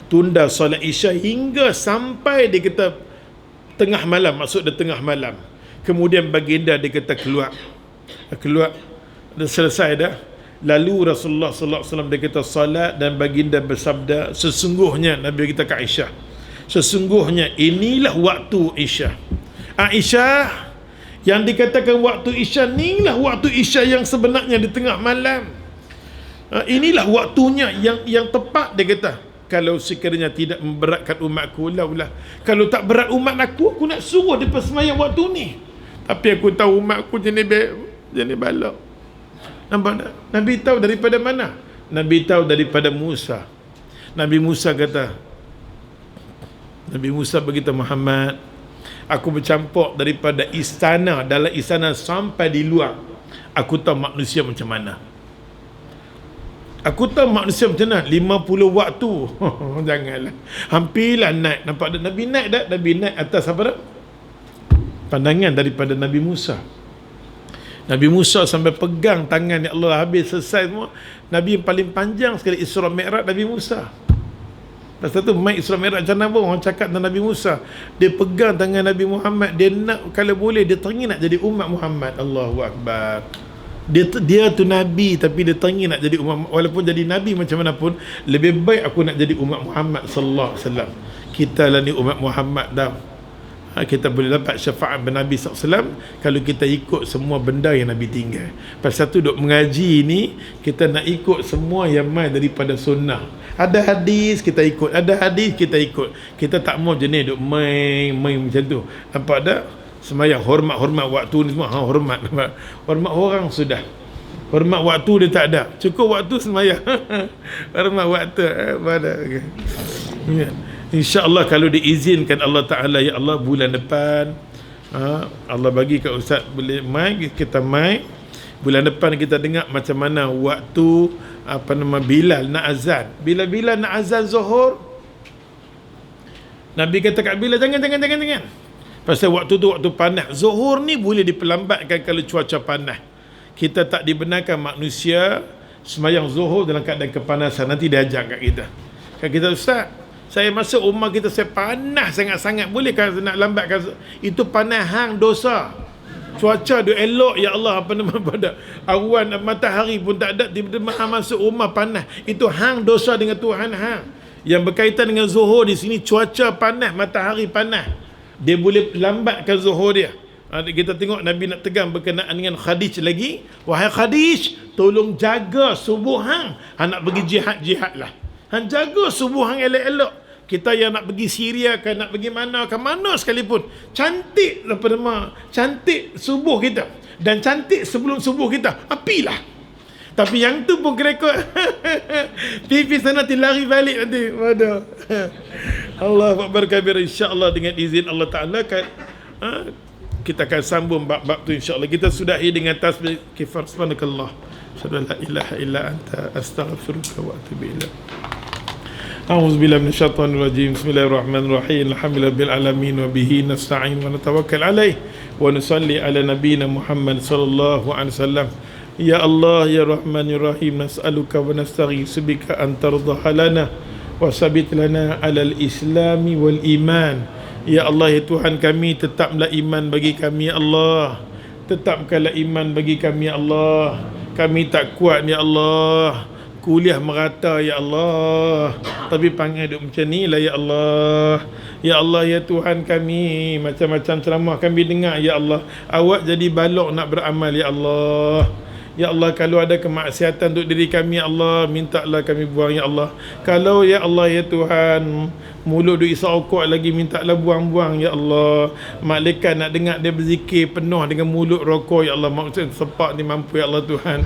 tunda solat Isya hingga sampai dia kata tengah malam, maksud dia tengah malam. Kemudian baginda dia kata keluar dah selesai dah. Lalu Rasulullah sallallahu alaihi wasallam dia kata salat, dan baginda bersabda, sesungguhnya Nabi kata ke Aisyah, sesungguhnya inilah waktu Isya. Aisyah, yang dikatakan waktu Isya inilah waktu Isya yang sebenarnya di tengah malam. Inilah waktunya yang tepat, dia kata. Kalau sekiranya tidak memberatkan umatku, laulah, kalau tak berat umat aku nak suruh dia sembahyang waktu ni. Tapi aku tahu umat aku jenis balak. Nampak tak? Nabi tahu daripada mana? Nabi tahu daripada Musa. Nabi Musa kata, Nabi Musa berkata, Muhammad, aku bercampur daripada istana, dalam istana sampai di luar. Aku tahu manusia macam mana. Aku tahu manusia macam mana. 50 waktu. Janganlah. Hampirlah naik. Nampak tak? Nabi naik tak? Nabi naik atas apa tak? Pandangan daripada Nabi Musa. Nabi Musa sampai pegang tangan ya Allah, habis selesai semua. Nabi yang paling panjang sekali Isra Mi'raj Nabi Musa. Lepas tu mai Isra Mi'raj macam mana orang cakap tentang Nabi Musa, dia pegang tangan Nabi Muhammad, dia nak, kalau boleh dia teringin nak jadi umat Muhammad. Allahu Akbar. Dia tu Nabi, tapi dia teringin nak jadi umat. Walaupun jadi Nabi macam mana pun, lebih baik aku nak jadi umat Muhammad sallallahu alaihi wasallam. Kita lah ni umat Muhammad dah. Kita boleh dapat syafaat Nabi SAW kalau kita ikut semua benda yang Nabi tinggal. Pasal tu duk mengaji ni, kita nak ikut semua yang mai daripada sunnah. Ada hadis kita ikut, ada hadis kita ikut. Kita tak mau jenis duk main macam tu. Nampak tak? Sembahyang hormat waktu ni semua, hormat orang sudah. Hormat waktu dia tak ada. Cukup waktu sembahyang. Hormat waktu mana? Okay. InsyaAllah kalau diizinkan Allah Ta'ala, ya Allah, bulan depan Allah bagi kat Ustaz boleh mai, kita mai. Bulan depan kita dengar macam mana waktu Bilal nak azan. Bila Bilal nak azan Zuhur, Nabi kata kat Bilal, jangan. Pasal waktu tu waktu panas. Zuhur ni boleh diperlambatkan kalau cuaca panas. Kita tak dibenarkan manusia sembahyang Zuhur dalam keadaan kepanasan. Nanti dia ajak kat kita. Kat kita, Ustaz, saya masuk rumah kita, saya panas sangat-sangat, bolehkah nak lambatkan? Itu panas hang dosa. Cuaca dia elok ya Allah, pada awan matahari pun tak ada, tiba-tiba hang masuk rumah panas. Itu hang dosa dengan Tuhan hang. Yang berkaitan dengan Zuhur di sini, cuaca panas, matahari panas, dia boleh lambatkan Zuhur dia. Kita tengok Nabi nak tegang berkenaan dengan Khadij lagi. Wahai Khadij, tolong jaga subuh hang. Hang nak pergi jihad lah. Hang jaga subuh hang elok-elok. Kita yang nak pergi Syria kan, nak pergi mana ke mana sekalipun, cantik cantik subuh kita, dan cantik sebelum subuh kita, apilah. Tapi yang tu pun kerekod. Pipi sana lari balik nanti. Waduh. Allah Akbar kabir. InsyaAllah dengan izin Allah Ta'ala kita akan sambung bab-bab tu insyaAllah. Kita sudahi dengan tasbih kifar subhanakallah asyhadu an la ilaha illa anta astaghfiruka wa atubu ilaik. أعوذ بالله من الشيطان الرجيم بسم الله الرحمن الرحيم الحمد لله رب العالمين وبه نستعين ونتوكل عليه ونصلي على نبينا محمد صلى الله عليه وسلم يا الله يا رحمن يا رحيم نسألك ونستغيث بك أن ترضى لنا وثبت لنا على الإسلام والإيمان يا الله ya Tuhan kami, tetaplah iman bagi kami ya Allah, tetapkanlah iman bagi kami ya Allah. Kami tak kuat ya Allah, kuliah merata ya Allah, tapi panggil duk macam ni lah ya Allah. Ya Allah ya Tuhan kami, macam-macam ceramah kami dengar ya Allah, awak jadi balok nak beramal ya Allah. Ya Allah, kalau ada kemaksiatan untuk diri kami ya Allah, mintalah kami buang ya Allah. Kalau ya Allah ya Tuhan mulut duk isap rokok lagi minta lah buang-buang. Ya Allah, malaikat nak dengar dia berzikir penuh dengan mulut rokok. Ya Allah, maksud sepak ni mampu. Ya Allah Tuhan,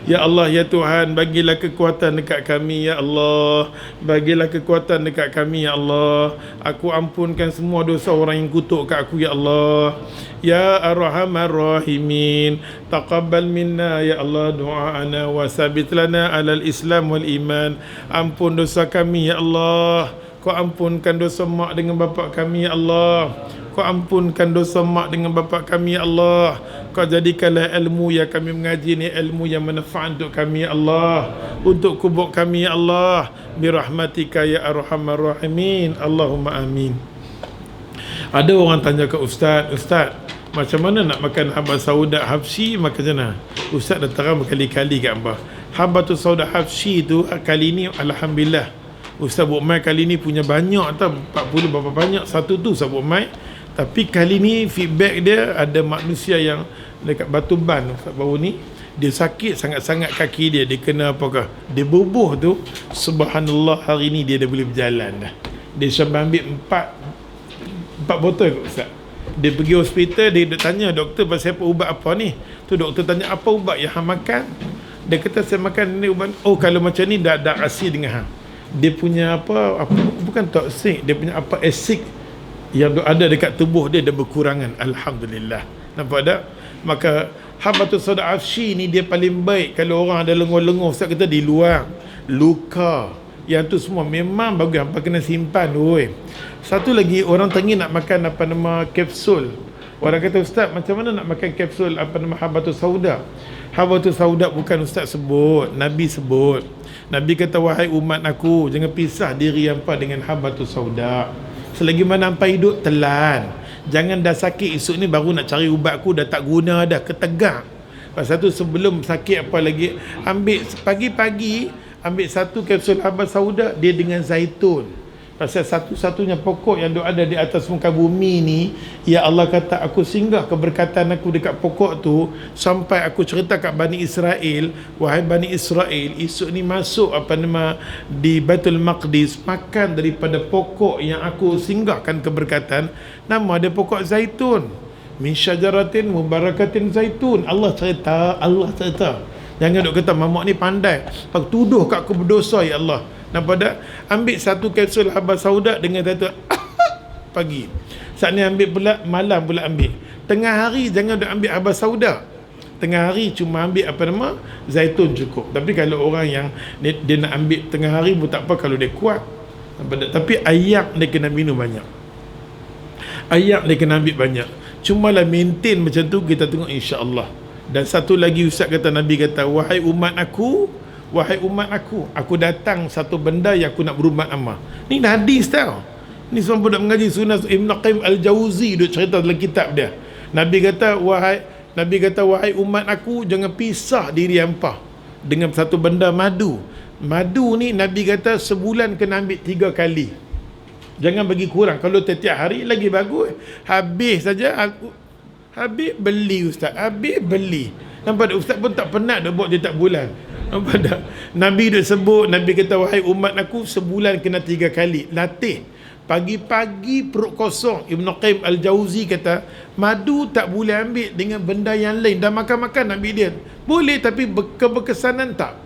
ya Allah, ya Tuhan, bagilah kekuatan dekat kami. Ya Allah, bagilah kekuatan dekat kami. Ya Allah, aku ampunkan semua dosa orang yang kutuk kat aku. Ya Allah, ya Arhamar Rahimin, taqabbal minna ya Allah du'aana wa sabit lana alal Islam wal iman. Ampun dosa kami ya Allah. Kau ampunkan dosa mak dengan bapa kami ya Allah. Kau ampunkan dosa mak dengan bapa kami ya Allah. Kau jadikanlah ilmu yang kami mengaji ni ilmu yang manfaat untuk kami ya Allah, untuk kubur kami ya Allah, birahmatika ya Arhamar Rahimin. Allahumma amin. Ada orang tanya ke Ustaz, Ustaz, macam mana nak makan habbat sauda habsyi, makan macam mana? Ustaz dah terang berkali-kali kat hamba. Habbatus sauda habsyi tu kali ni alhamdulillah Ustaz buat mai kali ni punya banyak tau, 40 berapa banyak satu tu Ustaz buat mai. Tapi kali ni feedback dia ada manusia yang dekat Batu Ban Ustaz baru ni, dia sakit sangat-sangat kaki dia, dia kena apakah? Dia bubuh tu, subhanallah hari ni dia dah boleh berjalan dah. Dia sampai ambil 4 botol kot Ustaz. Dia pergi hospital, dia tanya doktor pasal apa ubat apa ni. Tu doktor tanya apa ubat yang hang makan. Dia kata saya makan ni ubat. Oh kalau macam ni dah asi dengan hang. Dia punya apa bukan toksik, dia punya apa acid yang ada dekat tubuh dia dah berkurangan. Alhamdulillah. Nampak tak? Maka habbatus sauda habsyi ni dia paling baik kalau orang ada lengur-lengur Ustaz kata di luar luka. Yang tu semua memang bagus, hampa kena simpan oi. Satu lagi orang tengah nak makan apa nama kapsul. Orang kata Ustaz macam mana nak makan kapsul apa nama habbatus sauda? Habbatus sauda bukan Ustaz sebut, Nabi sebut. Nabi kata wahai umat aku, jangan pisah diri hampa dengan habbatus sauda. Selagi mana hampa hidup telan. Jangan dah sakit esok ni baru nak cari ubat aku, dah tak guna dah, ketegak. Pasal tu sebelum sakit apa lagi, ambil pagi-pagi ambil satu kapsul habbat sauda dia dengan zaitun. Pasal satu-satunya pokok yang ada di atas muka bumi ni, ya Allah kata aku singgah keberkatan aku dekat pokok tu sampai aku cerita kat Bani Israel, wahai Bani Israel, esok ni masuk apa nama di Baitul Maqdis, makan daripada pokok yang aku singgahkan keberkatan, nama dia pokok zaitun. Min syajaratin mubarakatin zaitun. Allah cerita. Jangan duk kata mamak ni pandai, pak tuduh kat aku berdosa ya Allah. Nampak tak? Ambil satu kapsul habbat sauda dengan satu pagi. Saat ni ambil pula malam pula ambil. Tengah hari jangan duk ambil habbat sauda. Tengah hari cuma ambil apa nama zaitun cukup. Tapi kalau orang yang dia nak ambil tengah hari pun tak apa kalau dia kuat. Nampak tak? Tapi ayak dia kena minum banyak. Ayak dia kena ambil banyak. Cumalah maintain macam tu kita tengok insya-Allah. Dan satu lagi Ustaz kata, Nabi kata wahai umat aku, aku datang satu benda yang aku nak berumat amal. Ni hadis tau. Ni semua budak mengaji sunnah Ibn Qayyim Al-Jauzi duk cerita dalam kitab dia. Nabi kata wahai umat aku, jangan pisah diri hampa dengan satu benda madu. Madu ni Nabi kata sebulan kena ambil 3 kali. Jangan bagi kurang. Kalau setiap hari lagi bagus. Habis saja habis beli Ustaz, habis beli. Nampak tak? Ustaz pun tak penat dah buat dia tak bulan. Nampak tak? Nabi dah sebut, Nabi kata wahai umat aku sebulan kena 3 kali. Latih. Pagi-pagi perut kosong. Ibn Qayyim Al-Jauzi kata madu tak boleh ambil dengan benda yang lain. Dah makan-makan ambil dia. Boleh tapi keberkesanan tak.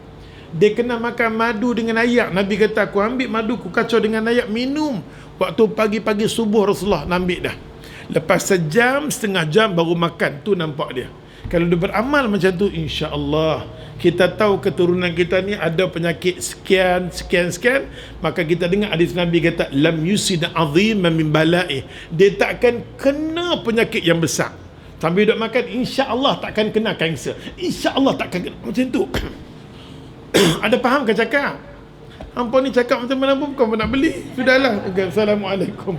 Dia kena makan madu dengan ayak. Nabi kata aku ambil madu, aku kacau dengan ayak, minum. Waktu pagi-pagi subuh Rasulullah ambil dah. Lepas sejam, setengah jam baru makan. Tu nampak dia. Kalau dia beramal macam tu, insya-Allah kita tahu keturunan kita ni ada penyakit sekian, maka kita dengar hadis Nabi kata lam yusid azim min bala'i. Dia takkan kena penyakit yang besar. Sambil duk makan, insya-Allah takkan kena kanser. Insya-Allah takkan kena. Macam tu. Ada faham ke cakap? Hampa ni cakap macam mana pun kau nak beli. Sudahlah. Okay, Assalamualaikum.